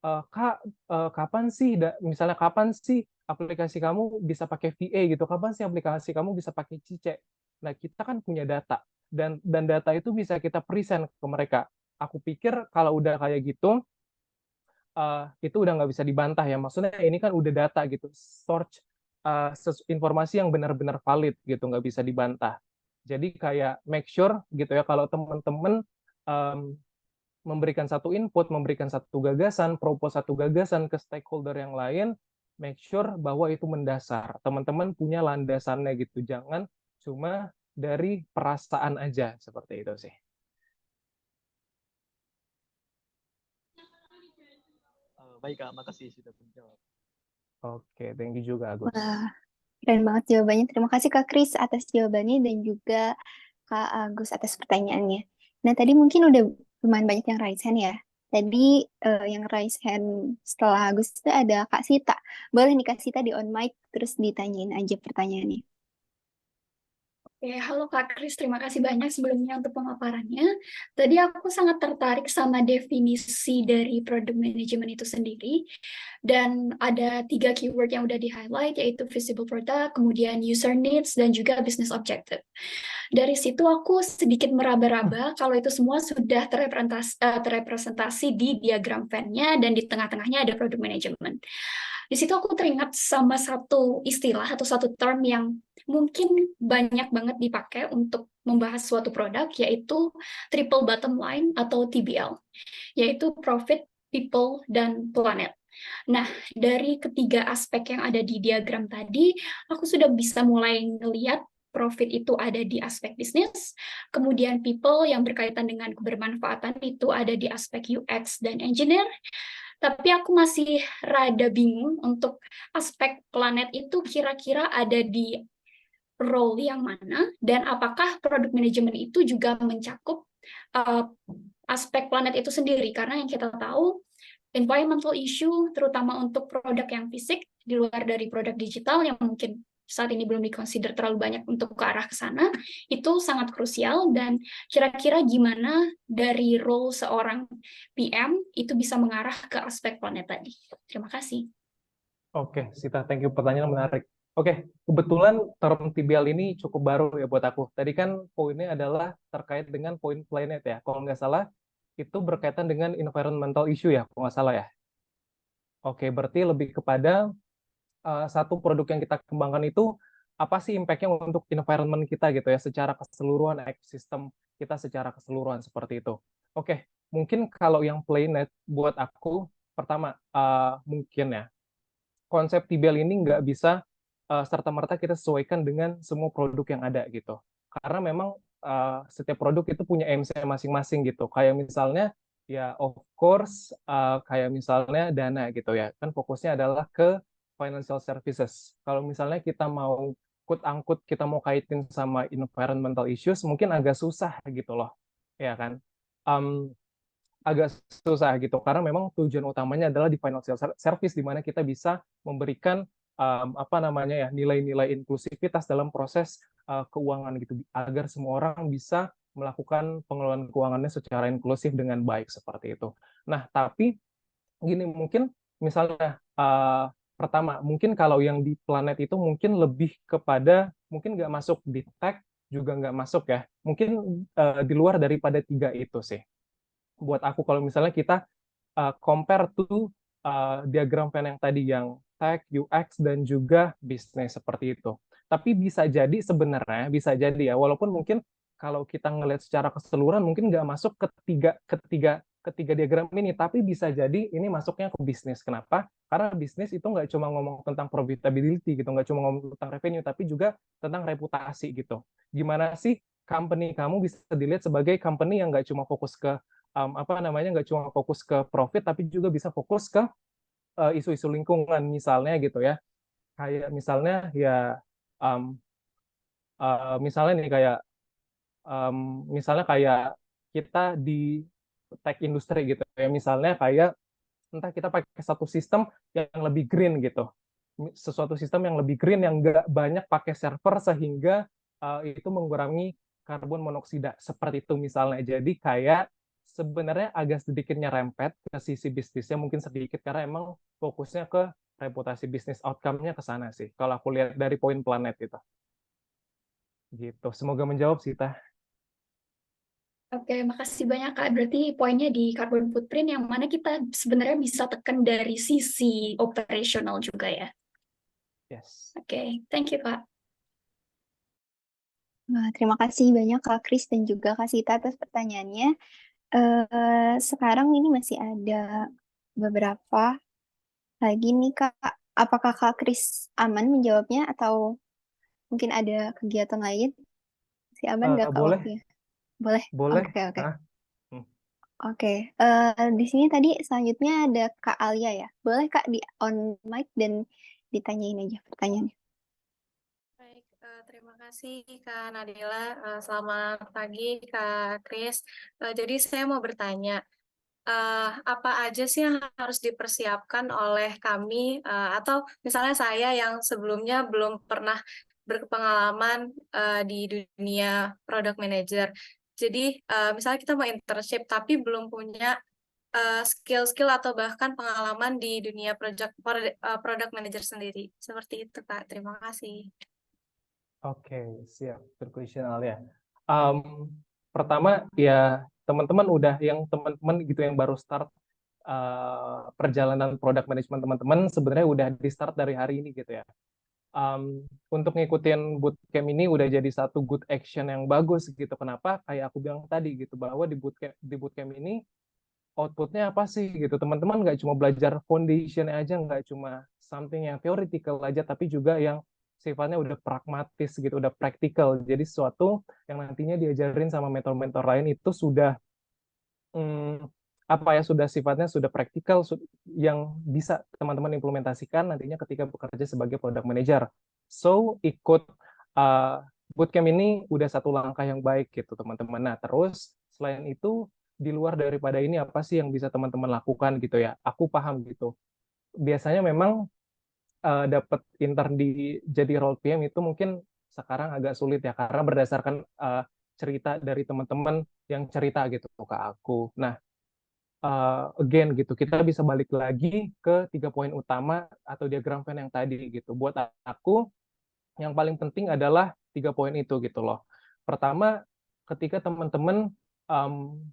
Kak, kapan sih, misalnya kapan sih aplikasi kamu bisa pakai VA gitu, kapan sih aplikasi kamu bisa pakai Cice. Nah, kita kan punya data, dan data itu bisa kita present ke mereka. Aku pikir kalau udah kayak gitu, itu udah nggak bisa dibantah ya. Maksudnya ini kan udah data gitu, source informasi yang benar-benar valid gitu, nggak bisa dibantah. Jadi kayak make sure gitu ya kalau teman-teman um, memberikan satu input, memberikan satu gagasan, propose satu gagasan ke stakeholder yang lain, make sure bahwa itu mendasar. Teman-teman punya landasannya gitu, jangan cuma dari perasaan aja, seperti itu sih. Baik Kak, makasih sudah menjawab. Oke, thank you juga, Agus. Wah, keren banget jawabannya. Terima kasih Kak Kris atas jawabannya dan juga Kak Agus atas pertanyaannya. Nah, tadi mungkin udah lumayan banyak yang raise hand ya. Tadi yang raise hand setelah Agus itu ada Kak Sita. Boleh nih Kak Sita di on mic terus ditanyain aja pertanyaannya. Oke, halo Kak Kris, terima kasih banyak sebelumnya untuk pemaparannya. Tadi aku sangat tertarik sama definisi dari product management itu sendiri. Dan ada 3 keyword yang udah di-highlight, yaitu visible product, kemudian user needs, dan juga business objective. Dari situ aku sedikit meraba-raba kalau itu semua sudah terrepresentasi di diagram Venn-nya, dan di tengah-tengahnya ada product management. Di situ aku teringat sama satu istilah atau satu term yang mungkin banyak banget dipakai untuk membahas suatu produk, yaitu triple bottom line atau TBL, yaitu profit, people, dan planet. Nah, dari ketiga aspek yang ada di diagram tadi, aku sudah bisa mulai ngelihat profit itu ada di aspek bisnis, kemudian people yang berkaitan dengan kebermanfaatan itu ada di aspek UX dan engineer, tapi aku masih rada bingung untuk aspek planet itu kira-kira ada di role yang mana, dan apakah product management itu juga mencakup aspek planet itu sendiri, karena yang kita tahu environmental issue terutama untuk produk yang fisik di luar dari produk digital yang mungkin saat ini belum dikonsider terlalu banyak untuk ke arah ke sana, itu sangat krusial. Dan kira-kira gimana dari role seorang PM itu bisa mengarah ke aspek planet tadi. Terima kasih. Oke, Sita, thank you. Pertanyaan menarik. Oke, kebetulan term TBL ini cukup baru ya buat aku. Tadi kan poinnya adalah terkait dengan poin planet ya. Kalau nggak salah, itu berkaitan dengan environmental issue ya, kalau nggak salah ya. Oke, berarti lebih kepada satu produk yang kita kembangkan itu apa sih impact-nya untuk environment kita gitu ya, secara keseluruhan ekosistem kita secara keseluruhan seperti itu. Oke, mungkin kalau yang planet buat aku, pertama mungkin ya, konsep TBL ini nggak bisa serta-merta kita sesuaikan dengan semua produk yang ada gitu. Karena memang setiap produk itu punya MC masing-masing gitu. Kayak misalnya ya of course kayak misalnya Dana gitu ya. Kan fokusnya adalah ke financial services. Kalau misalnya kita mau angkut kita mau kaitin sama environmental issues mungkin agak susah gitu loh. Ya kan? Um, Agak susah gitu karena memang tujuan utamanya adalah di financial service di mana kita bisa memberikan apa namanya ya nilai-nilai inklusivitas dalam proses keuangan gitu agar semua orang bisa melakukan pengelolaan keuangannya secara inklusif dengan baik seperti itu. Nah, tapi gini mungkin misalnya pertama, mungkin kalau yang di planet itu mungkin lebih kepada, mungkin nggak masuk di tech, juga nggak masuk ya. Mungkin di luar daripada tiga itu sih. Buat aku kalau misalnya kita compare to diagram Venn yang tadi yang tech, UX, dan juga bisnis seperti itu. Tapi bisa jadi sebenarnya, bisa jadi ya, walaupun mungkin kalau kita ngelihat secara keseluruhan mungkin nggak masuk ketiga diagram ini, tapi bisa jadi ini masuknya ke bisnis. Kenapa? Karena bisnis itu nggak cuma ngomong tentang profitability gitu, nggak cuma ngomong tentang revenue, tapi juga tentang reputasi gitu. Gimana sih company kamu bisa dilihat sebagai company yang nggak cuma fokus ke apa namanya, nggak cuma fokus ke profit, tapi juga bisa fokus ke isu-isu lingkungan misalnya gitu ya. Kayak misalnya ya um, misalnya nih kayak misalnya kayak kita di tech industry gitu ya, misalnya kayak entah kita pakai satu sistem yang lebih green gitu, sesuatu sistem yang lebih green yang nggak banyak pakai server sehingga itu mengurangi karbon monoksida seperti itu misalnya. Jadi kayak sebenarnya agak sedikit nyerempet ke sisi bisnisnya mungkin sedikit karena emang fokusnya ke reputasi bisnis, outcome-nya ke sana sih. Kalau aku lihat dari poin planet itu. Gitu. Semoga menjawab sih, Tah. Oke, makasih banyak Kak. Berarti poinnya di carbon footprint yang mana kita sebenarnya bisa tekan dari sisi operasional juga ya. Yes. Oke, thank you Kak. Nah, terima kasih banyak Kak Kris dan juga Kak Sita atas pertanyaannya. Sekarang ini masih ada beberapa lagi nih Kak. Apakah Kak Kris aman menjawabnya atau mungkin ada kegiatan lain? Masih aman nggak Kak Boleh, waktunya? Boleh. boleh. Oke, oke. Ah, hmm. Oke, di sini tadi selanjutnya ada Kak Alia ya. Boleh Kak di on mic dan ditanyain aja pertanyaannya. Baik, terima kasih Kak Nadila. Selamat pagi Kak Kris. Jadi saya mau bertanya, apa aja sih yang harus dipersiapkan oleh kami, atau misalnya saya yang sebelumnya belum pernah berpengalaman di dunia product manager. Jadi misalnya kita mau internship tapi belum punya skill-skill atau bahkan pengalaman di dunia product manager sendiri. Seperti itu Kak. Terima kasih. Oke, siap. Good question, Alia. Pertama, ya teman-teman udah yang teman-teman gitu yang baru start perjalanan product management teman-teman sebenarnya udah di start dari hari ini gitu ya. Untuk ngikutin bootcamp ini udah jadi satu good action yang bagus gitu. Kenapa? Kayak aku bilang tadi gitu bahwa di bootcamp ini outputnya apa sih gitu. Teman-teman nggak cuma belajar foundation aja, nggak cuma something yang theoretical aja, tapi juga yang sifatnya udah pragmatis gitu, udah praktikal. Jadi sesuatu yang nantinya diajarin sama mentor-mentor lain itu sudah hmm, apa ya, sudah sifatnya sudah praktikal yang bisa teman-teman implementasikan nantinya ketika bekerja sebagai product manager. So ikut uh, bootcamp ini udah satu langkah yang baik gitu teman-teman. Nah terus selain itu di luar daripada ini apa sih yang bisa teman-teman lakukan gitu ya? Aku paham gitu. Biasanya memang dapat intern di jadi role PM itu mungkin sekarang agak sulit ya karena berdasarkan cerita dari teman-teman yang cerita gitu ke aku. Nah, again gitu kita bisa balik lagi ke 3 poin utama atau diagram Venn yang tadi gitu. Buat aku yang paling penting adalah 3 poin itu gitu loh. Pertama, ketika teman-teman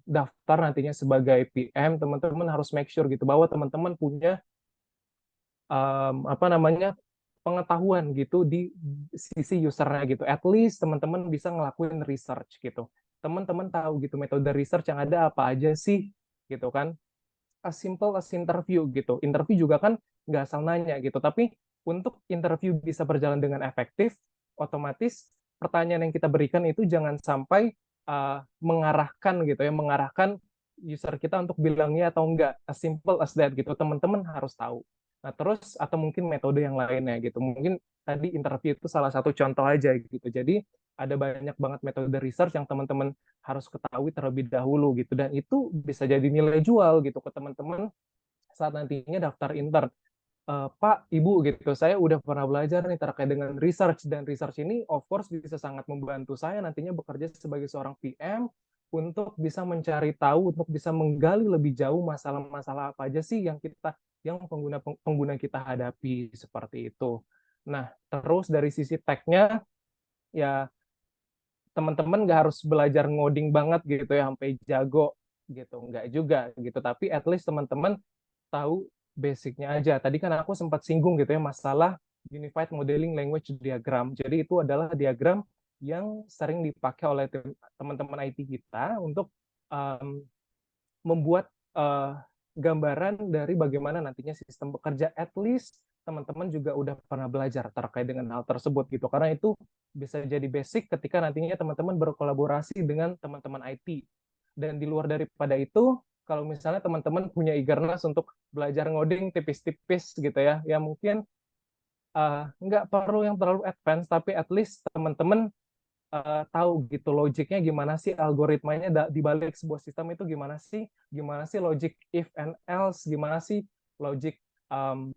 daftar nantinya sebagai PM, teman-teman harus make sure gitu bahwa teman-teman punya apa namanya pengetahuan gitu di sisi usernya gitu. At least teman-teman bisa ngelakuin research gitu. Teman-teman tahu gitu metode research yang ada apa aja sih gitu kan. As simple as interview gitu. Interview juga kan nggak asal nanya gitu. Tapi untuk interview bisa berjalan dengan efektif, otomatis pertanyaan yang kita berikan itu jangan sampai mengarahkan gitu ya, mengarahkan user kita untuk bilangnya atau enggak. As simple as that gitu. Teman-teman harus tahu. Nah, terus atau mungkin metode yang lainnya gitu. Mungkin tadi interview itu salah satu contoh aja gitu. Jadi ada banyak banget metode research yang teman-teman harus ketahui terlebih dahulu gitu, dan itu bisa jadi nilai jual gitu ke teman-teman saat nantinya daftar intern. Pak, Ibu gitu, saya udah pernah belajar nih terkait dengan research, dan research ini of course bisa sangat membantu saya nantinya bekerja sebagai seorang PM untuk bisa mencari tahu, untuk bisa menggali lebih jauh masalah-masalah apa aja sih yang kita yang pengguna kita hadapi seperti itu. Nah, terus dari sisi tech-nya, ya teman-teman nggak harus belajar ngoding banget gitu ya sampai jago gitu, nggak juga gitu. Tapi at least teman-teman tahu basicnya aja. Tadi kan aku sempat singgung gitu ya masalah Unified Modeling Language Diagram. Jadi itu adalah diagram yang sering dipakai oleh teman-teman IT kita untuk um, membuat gambaran dari bagaimana nantinya sistem bekerja. At least teman-teman juga udah pernah belajar terkait dengan hal tersebut gitu. Karena itu bisa jadi basic ketika nantinya teman-teman berkolaborasi dengan teman-teman IT. Dan di luar daripada itu, kalau misalnya teman-teman punya eagerness untuk belajar ngoding tipis-tipis gitu ya mungkin nggak perlu yang terlalu advance, tapi at least teman-teman tahu gitu logiknya gimana sih, algoritmanya di balik sebuah sistem itu gimana sih logic if and else, gimana sih logic um,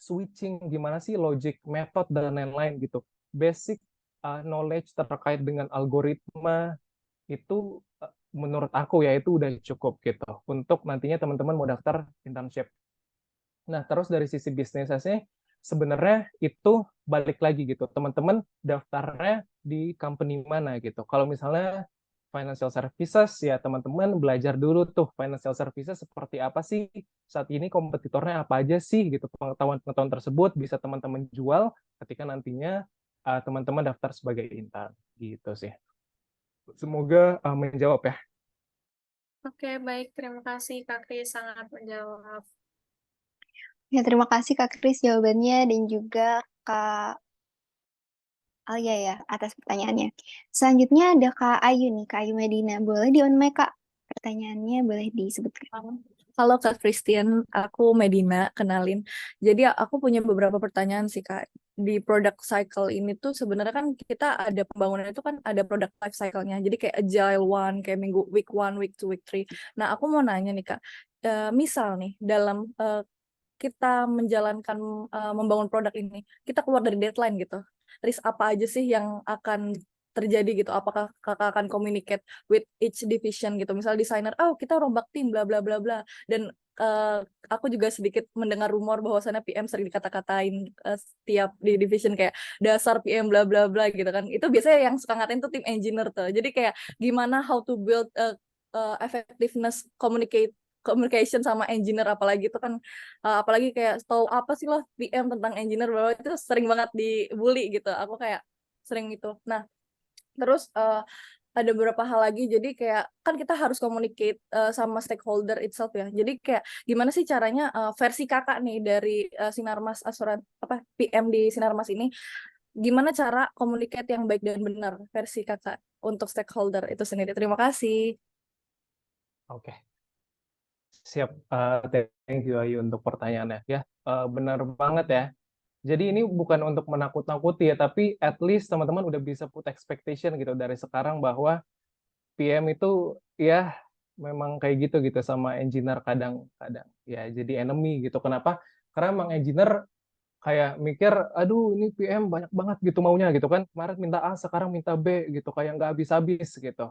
switching, gimana sih logic method dan lain-lain gitu. Basic knowledge terkait dengan algoritma itu menurut aku ya itu udah cukup gitu untuk nantinya teman-teman mau daftar internship. Nah, terus dari sisi bisnisnya sebenarnya itu balik lagi gitu. Teman-teman daftarnya di company mana gitu. Kalau misalnya financial services ya teman-teman belajar dulu tuh financial services seperti apa sih saat ini, kompetitornya apa aja sih gitu. Pengetahuan-pengetahuan tersebut bisa teman-teman jual ketika nantinya teman-teman daftar sebagai intern gitu sih. Semoga menjawab ya. Oke, baik. Terima kasih Kak Kris sangat menjawab. Ya, terima kasih Kak Kris jawabannya dan juga Kak Alia ya atas pertanyaannya. Selanjutnya ada Kak Ayu nih, Kak Ayu Medina. Boleh di-on mic, Kak? Pertanyaannya boleh disebutkan. Halo Kak Christian, aku Medina, kenalin. Jadi aku punya beberapa pertanyaan sih Kak. Di product cycle ini tuh sebenarnya kan kita ada pembangunan itu kan ada product life cycle-nya. Jadi kayak agile one, kayak minggu week one, week two, week three. Nah aku mau nanya nih Kak, misal nih dalam kita menjalankan membangun produk ini, kita keluar dari deadline gitu. Risk apa aja sih yang akan terjadi gitu? Apakah kakak akan communicate with each division gitu? Misal desainer, oh kita rombak tim, bla bla bla bla. Dan aku juga sedikit mendengar rumor bahwasannya PM sering dikata-katain setiap di division kayak dasar PM bla bla bla gitu kan. Itu biasanya yang suka ngatain tuh tim engineer tuh. Jadi kayak gimana how to build effectiveness communication sama engineer, apalagi itu kan apalagi kayak tahu apa sih loh PM tentang engineer, bahwa itu sering banget dibully gitu. Aku kayak sering itu. Nah, terus ada beberapa hal lagi. Jadi kayak kan kita harus communicate sama stakeholder itself ya. Jadi kayak gimana sih caranya versi kakak nih dari Sinarmas Asuran apa PM di Sinarmas ini, gimana cara communicate yang baik dan benar versi kakak untuk stakeholder itu sendiri. Terima kasih. Oke. Siap, thank you Ayu untuk pertanyaannya ya. Benar banget ya. Jadi ini bukan untuk menakut-nakuti ya, tapi at least teman-teman udah bisa put expectation gitu dari sekarang bahwa PM itu ya memang kayak gitu sama engineer kadang-kadang ya jadi enemy gitu. Kenapa? Karena emang engineer kayak mikir, aduh ini PM banyak banget gitu maunya gitu kan. Kemarin minta A, sekarang minta B gitu, kayak nggak habis-habis gitu.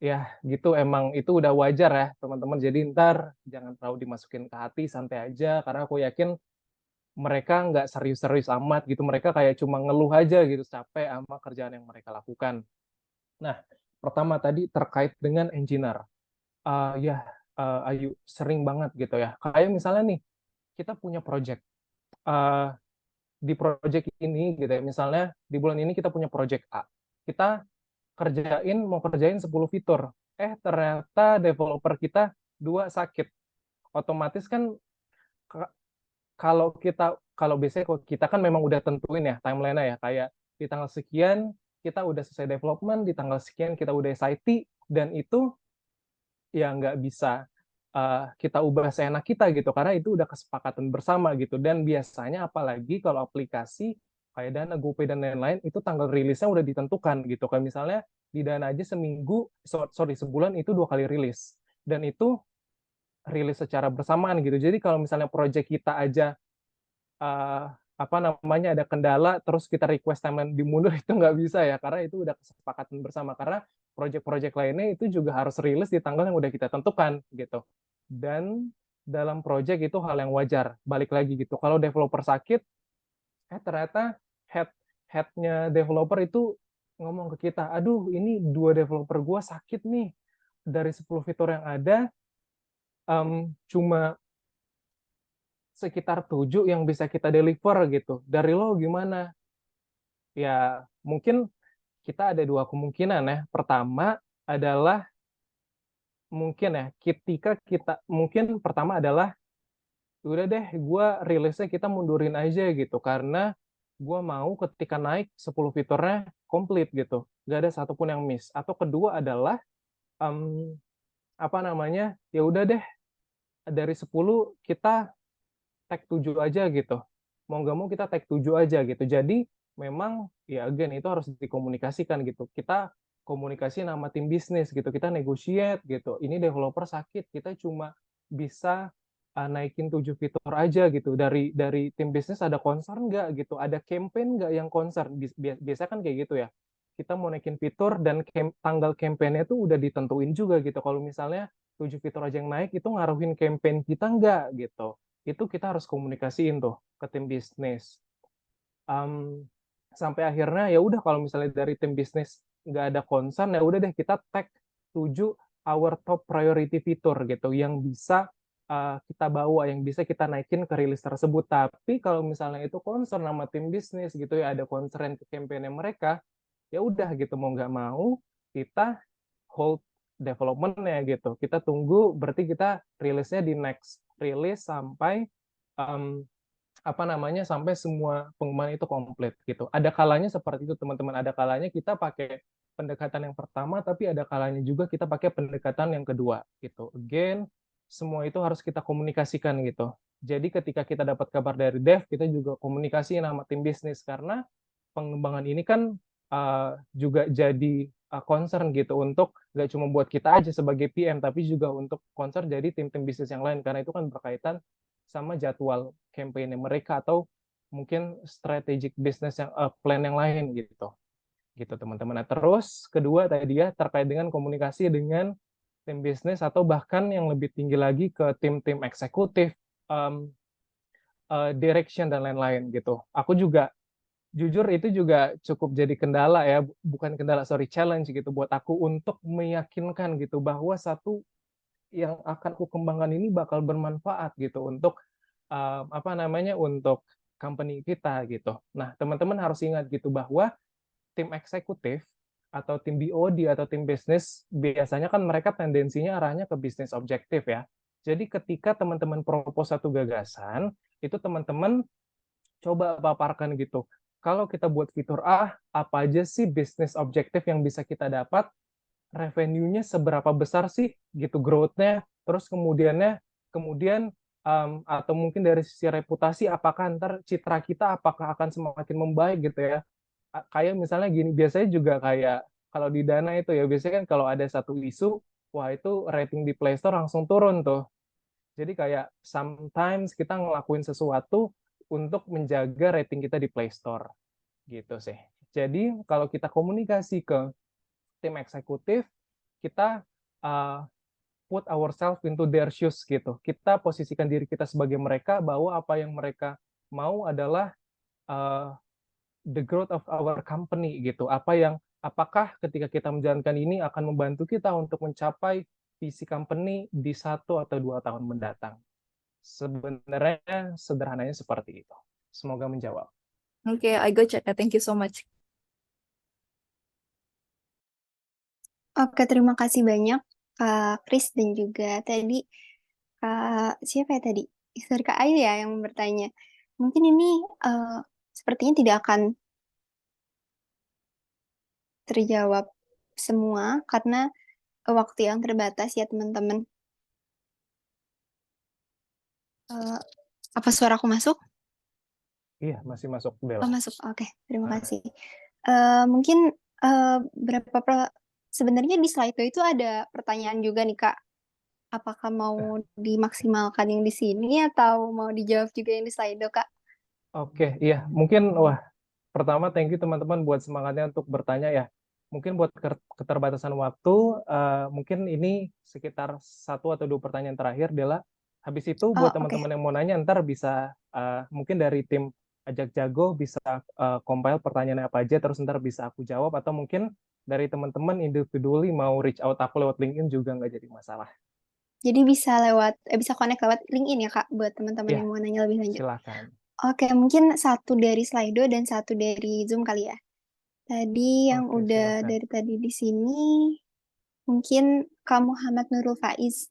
Ya gitu, emang itu udah wajar ya teman-teman. Jadi ntar jangan terlalu dimasukin ke hati, santai aja. Karena aku yakin mereka nggak serius-serius amat gitu. Mereka kayak cuma ngeluh aja gitu, capek sama kerjaan yang mereka lakukan. Nah, pertama tadi terkait dengan engineer. Ya, Ayu, sering banget gitu ya. Kayak misalnya nih, kita punya project. Uh, di project ini gitu ya, misalnya di bulan ini kita punya project A. Kita mau kerjain 10 fitur. Ternyata developer kita 2 sakit. Otomatis kan kalau biasanya kita kan memang udah tentuin ya timeline-nya ya, kayak di tanggal sekian kita udah selesai development, di tanggal sekian kita udah SIT, dan itu ya nggak bisa kita ubah seenak kita gitu, karena itu udah kesepakatan bersama gitu. Dan biasanya apalagi kalau aplikasi kayak Dana, GoPay dan lain-lain, itu tanggal rilisnya udah ditentukan gitu. Kayak misalnya di Dana aja sebulan itu 2 kali rilis, dan itu rilis secara bersamaan gitu. Jadi kalau misalnya project kita aja apa namanya ada kendala terus kita request timeline dimundur, itu nggak bisa ya, karena itu udah kesepakatan bersama. Karena project-project lainnya itu juga harus rilis di tanggal yang udah kita tentukan gitu. Dan dalam project itu hal yang wajar. Balik lagi gitu. Kalau developer sakit, ternyata headnya developer itu ngomong ke kita, aduh ini 2 developer gua sakit nih. Dari 10 fitur yang ada, cuma sekitar 7 yang bisa kita deliver gitu. Dari lo gimana? Ya, mungkin kita ada 2 kemungkinan ya. Pertama adalah mungkin ya, ketika kita mungkin pertama adalah udah deh, gue rilisnya kita mundurin aja gitu karena gue mau ketika naik 10 fiturnya komplit gitu, gak ada satupun yang miss. Atau kedua adalah em, apa namanya, ya udah deh, dari 10 kita tag 7 aja gitu, mau nggak mau kita tag 7 aja gitu. Jadi memang ya again itu harus dikomunikasikan gitu, kita komunikasi nama tim bisnis gitu, kita negotiate gitu, ini developer sakit, kita cuma bisa naikin 7 fitur aja gitu. Dari tim bisnis ada concern nggak gitu, ada campaign nggak yang concern. Biasa kan kayak gitu ya, kita mau naikin fitur dan tanggal campaign-nya tuh udah ditentuin juga gitu. Kalau misalnya 7 fitur aja yang naik, itu ngaruhin campaign kita nggak gitu, itu kita harus komunikasiin tuh ke tim bisnis. Um, Sampai akhirnya ya udah, kalau misalnya dari tim bisnis nggak ada concern, ya udah deh kita tag 7 our top priority fitur gitu yang bisa kita bawa, yang bisa kita naikin ke rilis tersebut. Tapi kalau misalnya itu concern sama tim bisnis gitu ya, ada concern ke campaign mereka, ya udah gitu, mau nggak mau kita hold development-nya gitu. Kita tunggu, berarti kita rilisnya di next release sampai um, apa namanya, sampai semua pengembangan itu komplit gitu. Ada kalanya seperti itu teman-teman, ada kalanya kita pakai pendekatan yang pertama, tapi ada kalanya juga kita pakai pendekatan yang kedua gitu. Again, semua itu harus kita komunikasikan gitu. Jadi ketika kita dapat kabar dari dev, kita juga komunikasi sama tim bisnis, karena pengembangan ini kan juga jadi concern gitu, untuk nggak cuma buat kita aja sebagai PM, tapi juga untuk concern jadi tim-tim bisnis yang lain, karena itu kan berkaitan sama jadwal campaign mereka atau mungkin strategic business yang plan yang lain gitu teman-teman. Nah, terus kedua tadi ya, terkait dengan komunikasi dengan tim bisnis atau bahkan yang lebih tinggi lagi ke tim-tim eksekutif, um, direction dan lain-lain gitu. Aku juga jujur itu juga cukup jadi kendala ya, bukan kendala, sorry, challenge gitu buat aku untuk meyakinkan gitu bahwa satu yang akan aku kembangkan ini bakal bermanfaat gitu untuk apa namanya, untuk company kita gitu. Nah, teman-teman harus ingat gitu bahwa tim eksekutif atau tim BOD atau tim bisnis biasanya kan mereka tendensinya arahnya ke bisnis objektif ya. Jadi ketika teman-teman propose satu gagasan, itu teman-teman coba paparkan gitu. Kalau kita buat fitur A, apa aja sih bisnis objektif yang bisa kita dapat? Revenue-nya seberapa besar sih gitu growth-nya? Terus kemudian atau mungkin dari sisi reputasi, apakah ntar citra kita apakah akan semakin membaik gitu ya? Kayak misalnya gini, biasanya juga kayak kalau di Dana itu ya, biasanya kan kalau ada satu isu, wah itu rating di Play Store langsung turun tuh. Jadi kayak sometimes kita ngelakuin sesuatu untuk menjaga rating kita di Play Store gitu sih. Jadi kalau kita komunikasi ke tim eksekutif, kita uh, put ourselves into their shoes gitu. Kita posisikan diri kita sebagai mereka, bahwa apa yang mereka mau adalah uh, the growth of our company gitu. Apakah ketika kita menjalankan ini akan membantu kita untuk mencapai visi company di 1 atau 2 tahun mendatang. Sebenarnya sederhananya seperti itu. Semoga menjawab. Oke, I got you. Thank you so much. Oke, terima kasih banyak Kak Kris dan juga tadi siapa ya tadi? Dari Kak Ayu ya yang bertanya. Mungkin ini sepertinya tidak akan terjawab semua karena waktu yang terbatas ya teman-teman. Apa suaraku masuk? Iya, masih masuk Oh, Bella. masuk. Oke, terima kasih. Mungkin sebenarnya di slide itu ada pertanyaan juga nih Kak. Apakah mau dimaksimalkan yang di sini atau mau dijawab juga yang di slide Kak? Oke, iya. Mungkin, pertama thank you teman-teman buat semangatnya untuk bertanya ya. Mungkin buat keterbatasan waktu, mungkin ini sekitar 1 atau 2 pertanyaan terakhir, Dela. Habis itu Oh, buat oke. teman-teman yang mau nanya, ntar bisa mungkin dari tim Ajak Jago bisa compile pertanyaan apa aja, terus ntar bisa aku jawab, atau mungkin dari teman-teman individually mau reach out aku lewat LinkedIn juga nggak jadi masalah. Jadi bisa connect lewat LinkedIn ya Kak, buat teman-teman yang Ya, mau nanya lebih lanjut. silakan. Oke, mungkin satu dari Slido dan satu dari Zoom kali ya. Tadi yang Oke, udah silakan. dari tadi di sini, mungkin Kak Muhammad Nurul Faiz.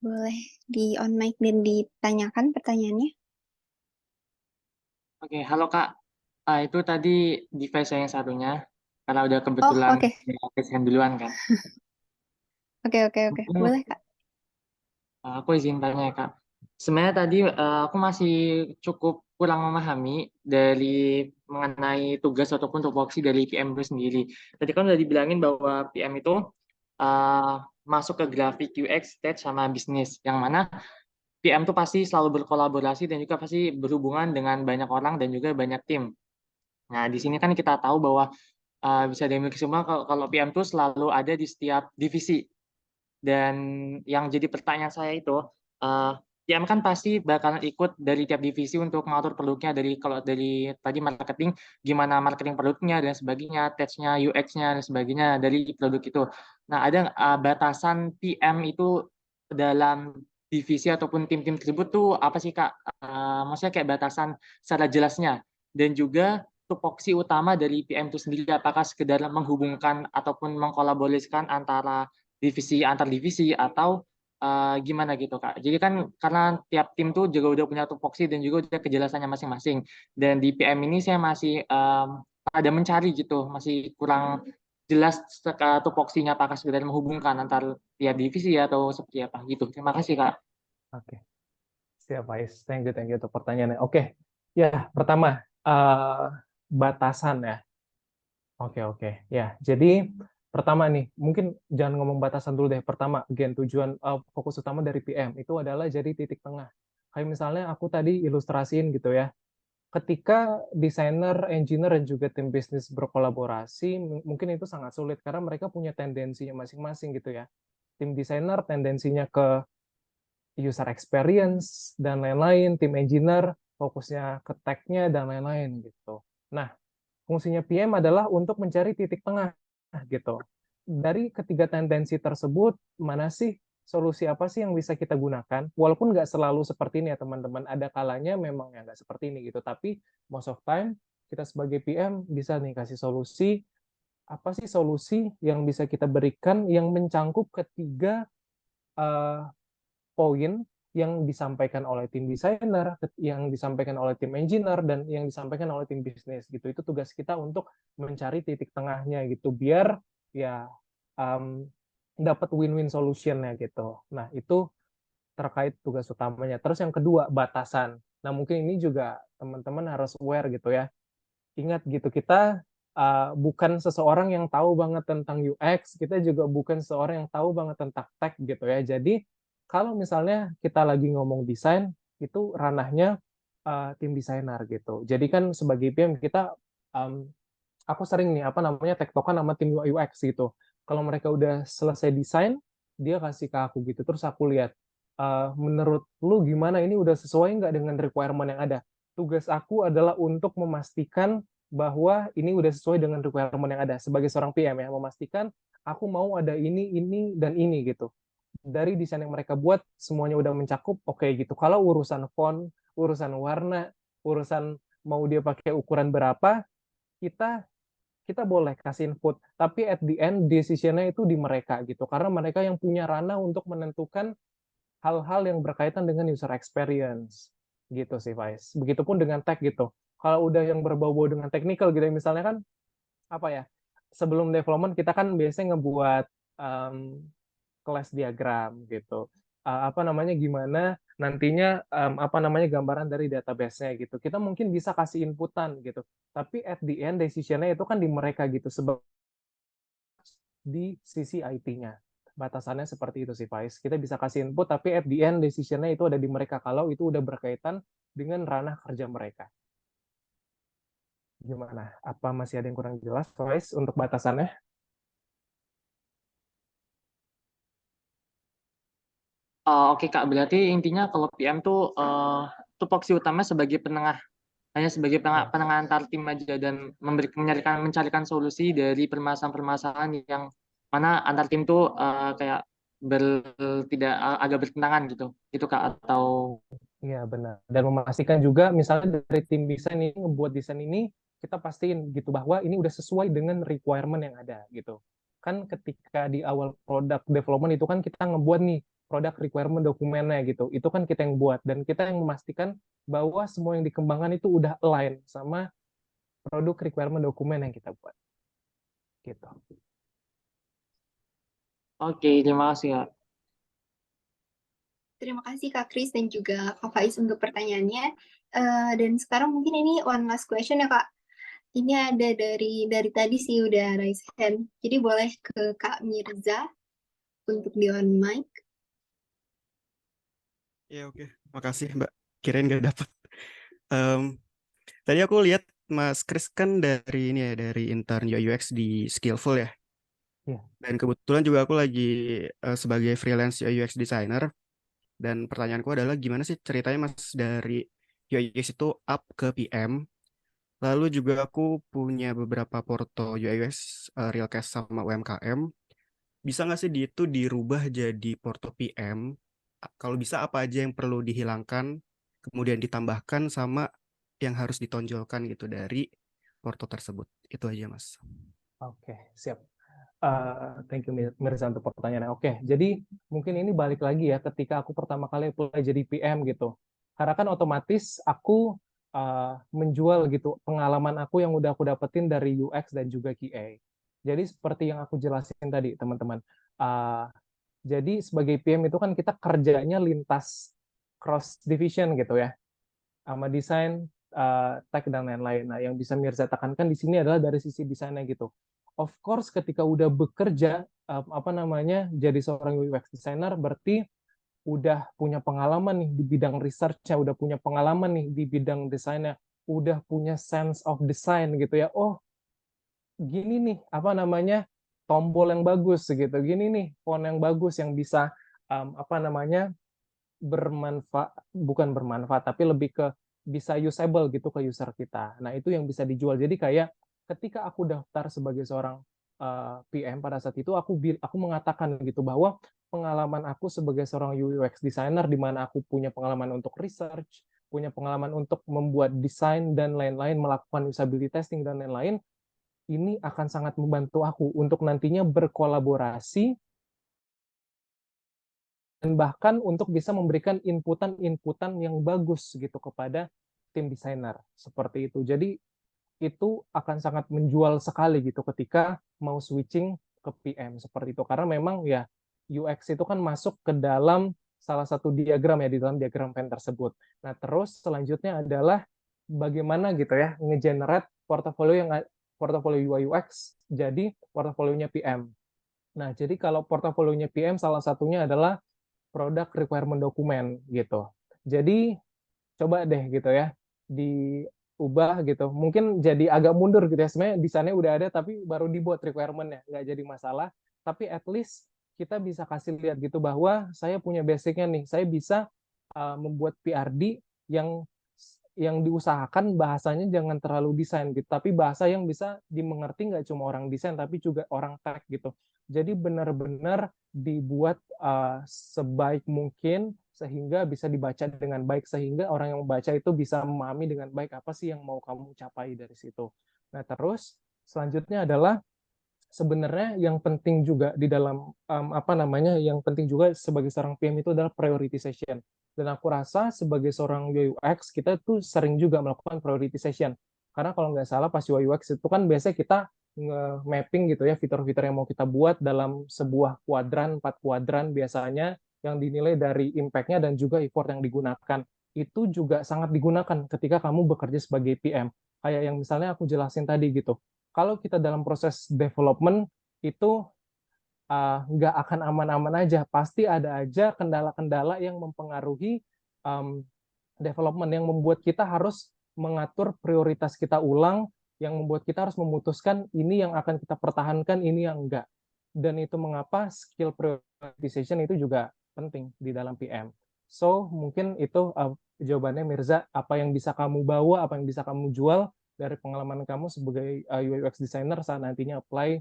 Boleh di on mic dan ditanyakan pertanyaannya. Oke, halo Kak. Itu tadi device saya yang satunya, karena udah Oh, kebetulan oke. saya raise hand duluan kan. Oke. Mungkin Boleh Kak. aku izin tanya ya Kak. Sebenarnya tadi aku masih cukup kurang memahami dari mengenai tugas ataupun tupoksi dari PM itu sendiri. Tadi kan udah dibilangin bahwa PM itu uh, masuk ke grafik UX, stage, sama bisnis. Yang mana PM itu pasti selalu berkolaborasi dan juga pasti berhubungan dengan banyak orang dan juga banyak tim. Nah, di sini kan kita tahu bahwa bisa dimiliki semua kalau PM itu selalu ada di setiap divisi. Dan yang jadi pertanyaan saya itu, PM kan pasti bakalan ikut dari tiap divisi untuk mengatur produknya, dari kalau dari tadi marketing, gimana marketing produknya dan sebagainya, test-nya, UX-nya dan sebagainya dari produk itu. Nah, ada batasan PM itu dalam divisi ataupun tim-tim tersebut tuh apa sih Kak? Maksudnya kayak batasan secara jelasnya. Dan juga tupoksi utama dari PM itu sendiri, apakah sekedar menghubungkan ataupun mengkolaborasikan antara divisi antar divisi atau gimana gitu Kak. Jadi kan karena tiap tim tuh juga udah punya tupoksi dan juga udah kejelasannya masing-masing. Dan di PM ini saya masih ada mencari gitu, masih kurang jelas tupoksinya apakah sekedar menghubungkan antar tiap divisi atau seperti apa gitu. Terima kasih Kak. Oke, siap, Faiz. Thank you untuk pertanyaannya. Oke, ya, pertama, batasan ya. Oke. Ya, jadi pertama nih, mungkin jangan ngomong batasan dulu deh. Pertama, tujuan fokus utama dari PM itu adalah jadi titik tengah. Kayak misalnya aku tadi ilustrasiin gitu ya. Ketika desainer, engineer, dan juga tim bisnis berkolaborasi, mungkin itu sangat sulit karena mereka punya tendensinya masing-masing gitu ya. Tim desainer tendensinya ke user experience dan lain-lain, tim engineer fokusnya ke tech-nya dan lain-lain gitu. Nah, fungsinya PM adalah untuk mencari titik tengah gitu. Dari ketiga tendensi tersebut, mana sih solusi apa sih yang bisa kita gunakan? Walaupun nggak selalu seperti ini ya teman-teman, ada kalanya memang ya nggak seperti ini gitu. Tapi most of time kita sebagai PM bisa nih kasih solusi, apa sih solusi yang bisa kita berikan yang mencangkup ketiga uh, poin yang disampaikan oleh tim desainer, yang disampaikan oleh tim engineer, dan yang disampaikan oleh tim bisnis gitu. Itu tugas kita untuk mencari titik tengahnya gitu, biar ya um, dapat win-win solution-nya gitu. Nah, itu terkait tugas utamanya. Terus yang kedua, batasan. Nah, mungkin ini juga teman-teman harus aware gitu ya. Ingat gitu, kita bukan seseorang yang tahu banget tentang UX, kita juga bukan seseorang yang tahu banget tentang tech gitu ya. Jadi kalau misalnya kita lagi ngomong desain, itu ranahnya tim desainer gitu. Jadi kan sebagai PM kita, um, aku sering nih apa namanya tektokan sama tim UI UX gitu. Kalau mereka udah selesai desain, dia kasih ke aku gitu. Terus aku lihat, menurut lu gimana, ini udah sesuai nggak dengan requirement yang ada? Tugas aku adalah untuk memastikan bahwa ini udah sesuai dengan requirement yang ada sebagai seorang PM ya, memastikan aku mau ada ini, dan ini gitu. Dari desain yang mereka buat semuanya udah mencakup, oke gitu. Kalau urusan font, urusan warna, urusan mau dia pakai ukuran berapa, kita kita boleh kasih input, tapi at the end decision-nya itu di mereka gitu. Karena mereka yang punya ranah untuk menentukan hal-hal yang berkaitan dengan user experience gitu sih, Faiz. Begitupun dengan tech gitu. Kalau udah yang berbau-bau dengan technical gitu, misalnya kan apa ya? Sebelum development kita kan biasanya ngebuat kelas diagram gitu. Apa namanya gimana nantinya apa namanya gambaran dari database-nya gitu. Kita mungkin bisa kasih inputan gitu. Tapi at the end decision-nya itu kan di mereka gitu sebab di sisi IT-nya. Batasannya seperti itu sih, Faiz. Kita bisa kasih input, tapi at the end decision-nya itu ada di mereka kalau itu udah berkaitan dengan ranah kerja mereka. Gimana? Apa masih ada yang kurang jelas, Faiz, untuk batasannya? Oke Kak, berarti intinya kalau PM tuh tupoksi utama sebagai penengah, hanya sebagai penengah antar tim aja dan mencarikan solusi dari permasalahan-permasalahan yang mana antar tim tuh kayak tidak agak bertentangan gitu, itu Kak atau Iya, benar. Dan memastikan juga misalnya dari tim desain ini ngebuat desain ini, kita pastiin gitu bahwa ini udah sesuai dengan requirement yang ada gitu. Kan ketika di awal product development itu kan kita ngebuat nih produk requirement dokumennya gitu. Itu kan kita yang buat dan kita yang memastikan bahwa semua yang dikembangkan itu udah align sama produk requirement dokumen yang kita buat gitu. Oke, terima kasih Kak. Terima kasih Kak Kris dan juga Kak Faiz untuk pertanyaannya. Dan sekarang mungkin ini one last question ya Kak. Ini ada dari tadi sih udah raise hand. Jadi boleh ke Kak Mirza untuk di on mic. Ya oke, makasih Mbak. Kirain gak dapet. Tadi aku lihat Mas Kris kan dari ini ya, dari intern UI UX di Skillful ya. Iya. Dan kebetulan juga aku lagi sebagai freelance UI UX designer. Dan pertanyaanku adalah gimana sih ceritanya Mas dari UI UX itu up ke PM? Lalu juga aku punya beberapa porto UI UX Realcast sama UMKM. Bisa nggak sih itu dirubah jadi porto PM? Kalau bisa apa aja yang perlu dihilangkan, kemudian ditambahkan sama yang harus ditonjolkan gitu dari porto tersebut. Itu aja Mas. Oke, siap. Thank you Mirza untuk pertanyaannya. Oke, jadi mungkin ini balik lagi ya ketika aku pertama kali apply jadi PM gitu. Karena kan otomatis aku menjual gitu pengalaman aku yang udah aku dapetin dari UX dan juga QA. Jadi seperti yang aku jelasin tadi teman-teman. Jadi sebagai PM itu kan kita kerjanya lintas cross division gitu ya, sama desain, tech dan lain-lain. Nah, yang bisa Mirza tekankan di sini adalah dari sisi desainnya gitu. Of course, ketika udah bekerja jadi seorang UX designer, berarti udah punya pengalaman nih di bidang research-nya, udah punya pengalaman nih di bidang desainnya, udah punya sense of design gitu ya. Oh, gini nih tombol yang bagus gitu, gini nih font yang bagus yang bisa bermanfaat, bukan bermanfaat tapi lebih ke bisa usable gitu ke user kita. Nah, itu yang bisa dijual. Jadi kayak ketika aku daftar sebagai seorang PM pada saat itu aku mengatakan gitu bahwa pengalaman aku sebagai seorang UX designer di mana aku punya pengalaman untuk research, punya pengalaman untuk membuat desain dan lain-lain, melakukan usability testing dan lain-lain, ini akan sangat membantu aku untuk nantinya berkolaborasi dan bahkan untuk bisa memberikan inputan-inputan yang bagus gitu kepada tim desainer seperti itu. Jadi itu akan sangat menjual sekali gitu ketika mau switching ke PM seperti itu, karena memang ya UX itu kan masuk ke dalam salah satu diagram ya di dalam diagram Venn tersebut. Nah, terus selanjutnya adalah bagaimana gitu ya nge-generate portofolio UI UX jadi portofolionya PM. Nah, jadi kalau portofolionya PM salah satunya adalah product requirement dokumen gitu. Jadi coba deh gitu ya diubah gitu. Mungkin jadi agak mundur gitu ya. Sebenarnya desainnya udah ada tapi baru dibuat requirement-nya, nggak jadi masalah. Tapi at least kita bisa kasih lihat gitu bahwa saya punya basic-nya nih. Saya bisa membuat PRD yang diusahakan bahasanya jangan terlalu desain gitu, tapi bahasa yang bisa dimengerti nggak cuma orang desain tapi juga orang tech gitu. Jadi benar-benar dibuat sebaik mungkin sehingga bisa dibaca dengan baik, sehingga orang yang membaca itu bisa memahami dengan baik apa sih yang mau kamu capai dari situ. Nah, terus selanjutnya adalah sebenarnya yang penting juga di dalam yang penting juga sebagai seorang PM itu adalah prioritization. Dan aku rasa sebagai seorang UI UX kita tuh sering juga melakukan prioritization. Karena kalau nggak salah pas UI UX itu kan biasanya kita nge-mapping gitu ya fitur-fitur yang mau kita buat dalam sebuah kuadran, 4 kuadran biasanya yang dinilai dari impact-nya dan juga effort yang digunakan. Itu juga sangat digunakan ketika kamu bekerja sebagai PM. Kayak yang misalnya aku jelasin tadi gitu. Kalau kita dalam proses development itu nggak akan aman-aman aja. Pasti ada aja kendala-kendala yang mempengaruhi development, yang membuat kita harus mengatur prioritas kita ulang, yang membuat kita harus memutuskan ini yang akan kita pertahankan, ini yang enggak. Dan itu mengapa skill prioritization itu juga penting di dalam PM. So, mungkin itu jawabannya Mirza, apa yang bisa kamu bawa, apa yang bisa kamu jual dari pengalaman kamu sebagai UI UX designer saat nantinya apply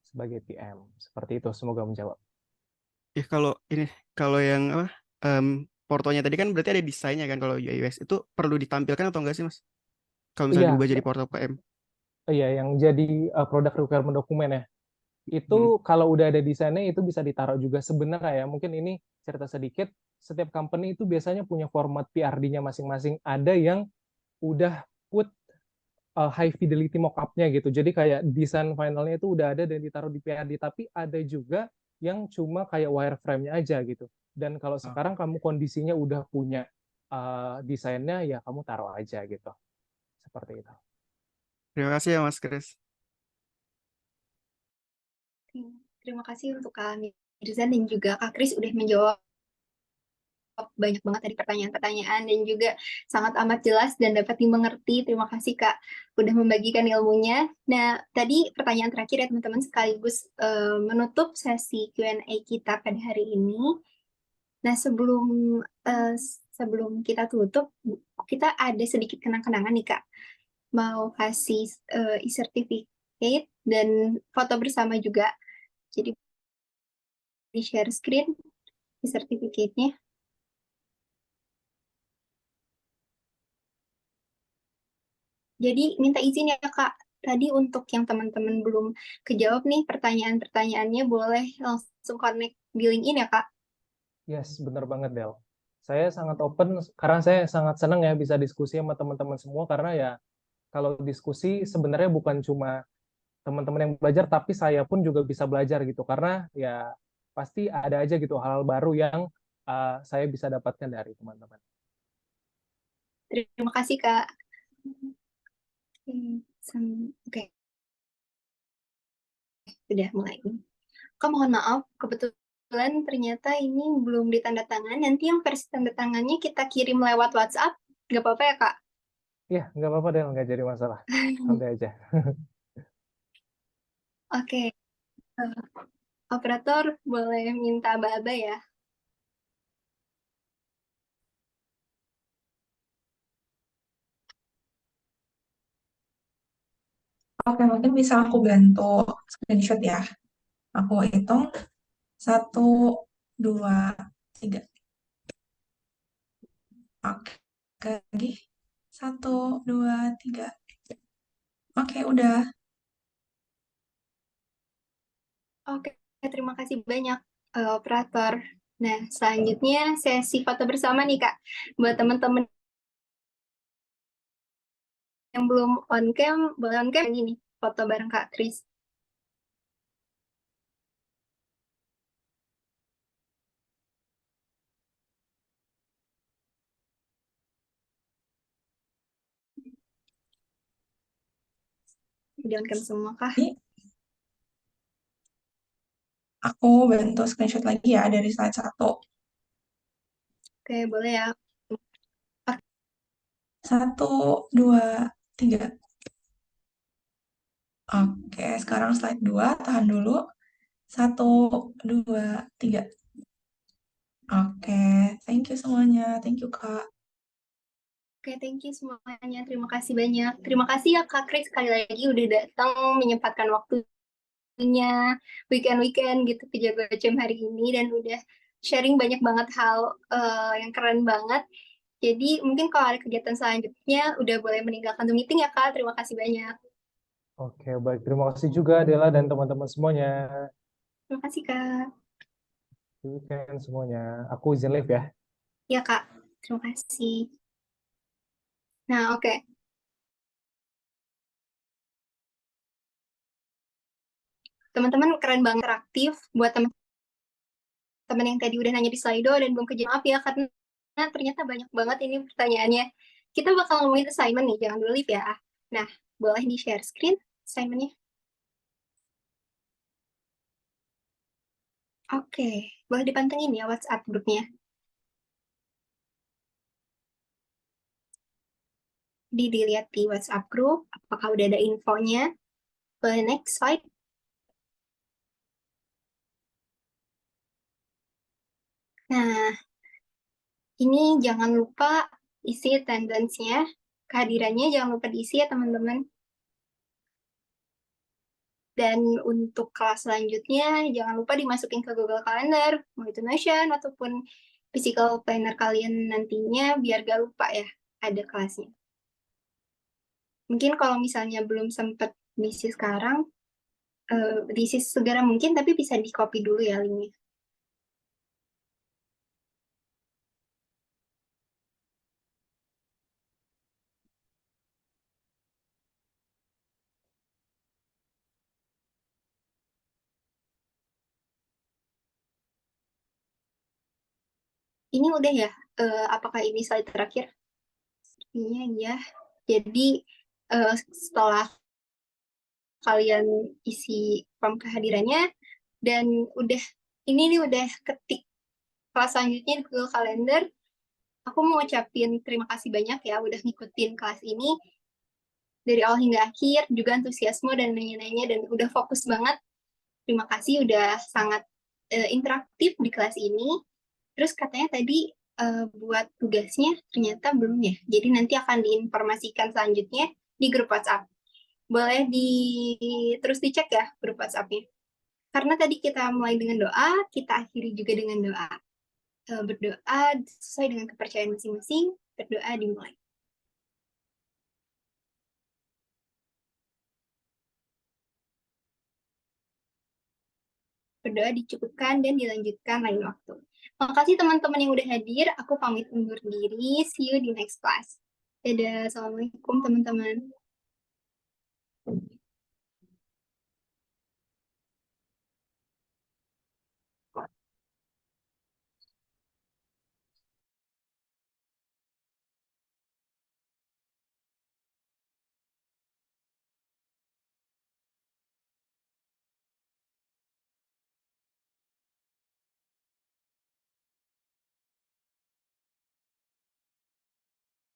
sebagai PM. Seperti itu, semoga menjawab. Ya kalau yang apa portonya tadi kan berarti ada desainnya kan, kalau UI UX itu perlu ditampilkan atau enggak sih Mas? Kalau misalnya Iya, diubah jadi porto PM. iya yang jadi produk requirement dokumen ya. Itu kalau udah ada desainnya itu bisa ditaruh juga sebenarnya ya. Mungkin ini cerita sedikit, setiap company itu biasanya punya format PRD-nya masing-masing. Ada yang udah put high fidelity mockupnya gitu. Jadi kayak desain finalnya itu udah ada dan ditaruh di PRD. Tapi ada juga yang cuma kayak wireframe-nya aja gitu. Dan kalau sekarang kamu kondisinya udah punya desainnya, ya kamu taruh aja gitu. Seperti itu. Terima kasih ya Mas Kris. Terima kasih untuk Kak Mirza dan juga Kak Kris udah menjawab banyak banget tadi pertanyaan-pertanyaan dan juga sangat amat jelas dan dapat dimengerti. Terima kasih Kak udah membagikan ilmunya. Nah, tadi pertanyaan terakhir ya teman-teman sekaligus menutup sesi Q&A kita pada hari ini. Nah, sebelum kita tutup, kita ada sedikit kenang-kenangan nih Kak. Mau kasih e-certificate dan foto bersama juga. Jadi di share screen e-certificate-nya. Jadi minta izin ya Kak, tadi untuk yang teman-teman belum kejawab nih pertanyaan-pertanyaannya boleh langsung connect di LinkedIn ya Kak. Yes, benar banget Del. Saya sangat open karena saya sangat senang ya bisa diskusi sama teman-teman semua karena ya kalau diskusi sebenarnya bukan cuma teman-teman yang belajar tapi saya pun juga bisa belajar gitu karena ya pasti ada aja gitu hal-hal baru yang saya bisa dapatkan dari teman-teman. Terima kasih Kak. Oke, sudah mulai. Kak mohon maaf, kebetulan ternyata ini belum ditandatangan. Nanti yang versi tanda tangannya kita kirim lewat WhatsApp, nggak apa-apa ya Kak? Ya, nggak apa-apa Del, nggak jadi masalah. Santai aja. Oke, operator boleh minta aba-aba ya. Oke, mungkin bisa aku bantu screenshot ya. Aku hitung 1, 2, 3. Oke, lagi 1, 2, 3. Oke, udah. Oke, terima kasih banyak operator. Nah, selanjutnya sesi foto bersama nih Kak. Buat teman-teman yang belum on cam, boleh on cam ini nih, foto bareng Kak Kris. Udah on cam semua kah? Aku bantu screenshot lagi ya dari slide 1. Oke, boleh ya. 1, 2, 3. Oke, sekarang slide 2, tahan dulu. 1, 2, 3. Oke, thank you semuanya. Thank you, Kak. Oke, thank you semuanya. Terima kasih banyak. Terima kasih ya Kak Kris sekali lagi udah datang menyempatkan waktunya weekend-weekend gitu ke Jago Jam hari ini dan udah sharing banyak banget hal yang keren banget. Jadi mungkin kalau ada kegiatan selanjutnya udah boleh meninggalkan the meeting ya Kak. Terima kasih banyak. Oke, baik. Terima kasih juga Dela dan teman-teman semuanya. Terima kasih Kak. Weekend semuanya. Aku izin live ya. Ya Kak, terima kasih. Nah, oke. Teman-teman keren banget interaktif buat teman-teman yang tadi udah nanya di Slido dan belum kejawab maaf ya karena ternyata banyak banget ini pertanyaannya. Kita bakal ngomongin assignment nih, jangan dulu live ya. Nah, boleh di-share screen assignment-nya. Oke, boleh dipantengin ya WhatsApp grupnya. Dilihat di WhatsApp group, apakah udah ada infonya. Boleh next slide. Nah, ini jangan lupa isi attendance-nya, kehadirannya jangan lupa diisi ya teman-teman. Dan untuk kelas selanjutnya, jangan lupa dimasukin ke Google Calendar, mau itu Notion ataupun physical planner kalian nantinya, biar gak lupa ya, ada kelasnya. Mungkin kalau misalnya belum sempat diisi sekarang, diisi segera mungkin, tapi bisa di-copy dulu ya linknya. Ini udah ya, apakah ini slide terakhir? Sepertinya ya. Jadi setelah kalian isi form kehadirannya, dan ini nih udah ketik kelas selanjutnya di Google Calendar, aku mau ucapin terima kasih banyak ya udah ngikutin kelas ini dari awal hingga akhir, juga antusiasme dan nanya-nanya, dan udah fokus banget. Terima kasih udah sangat interaktif di kelas ini. Terus katanya tadi buat tugasnya ternyata belum ya. Jadi nanti akan diinformasikan selanjutnya di grup WhatsApp. Boleh terus dicek ya grup WhatsApp-nya. Karena tadi kita mulai dengan doa, kita akhiri juga dengan doa. Berdoa sesuai dengan kepercayaan masing-masing, berdoa dimulai. Berdoa dicukupkan dan dilanjutkan lain waktu. Makasih teman-teman yang udah hadir. Aku pamit undur diri. See you di next class. Dadah. Assalamualaikum teman-teman.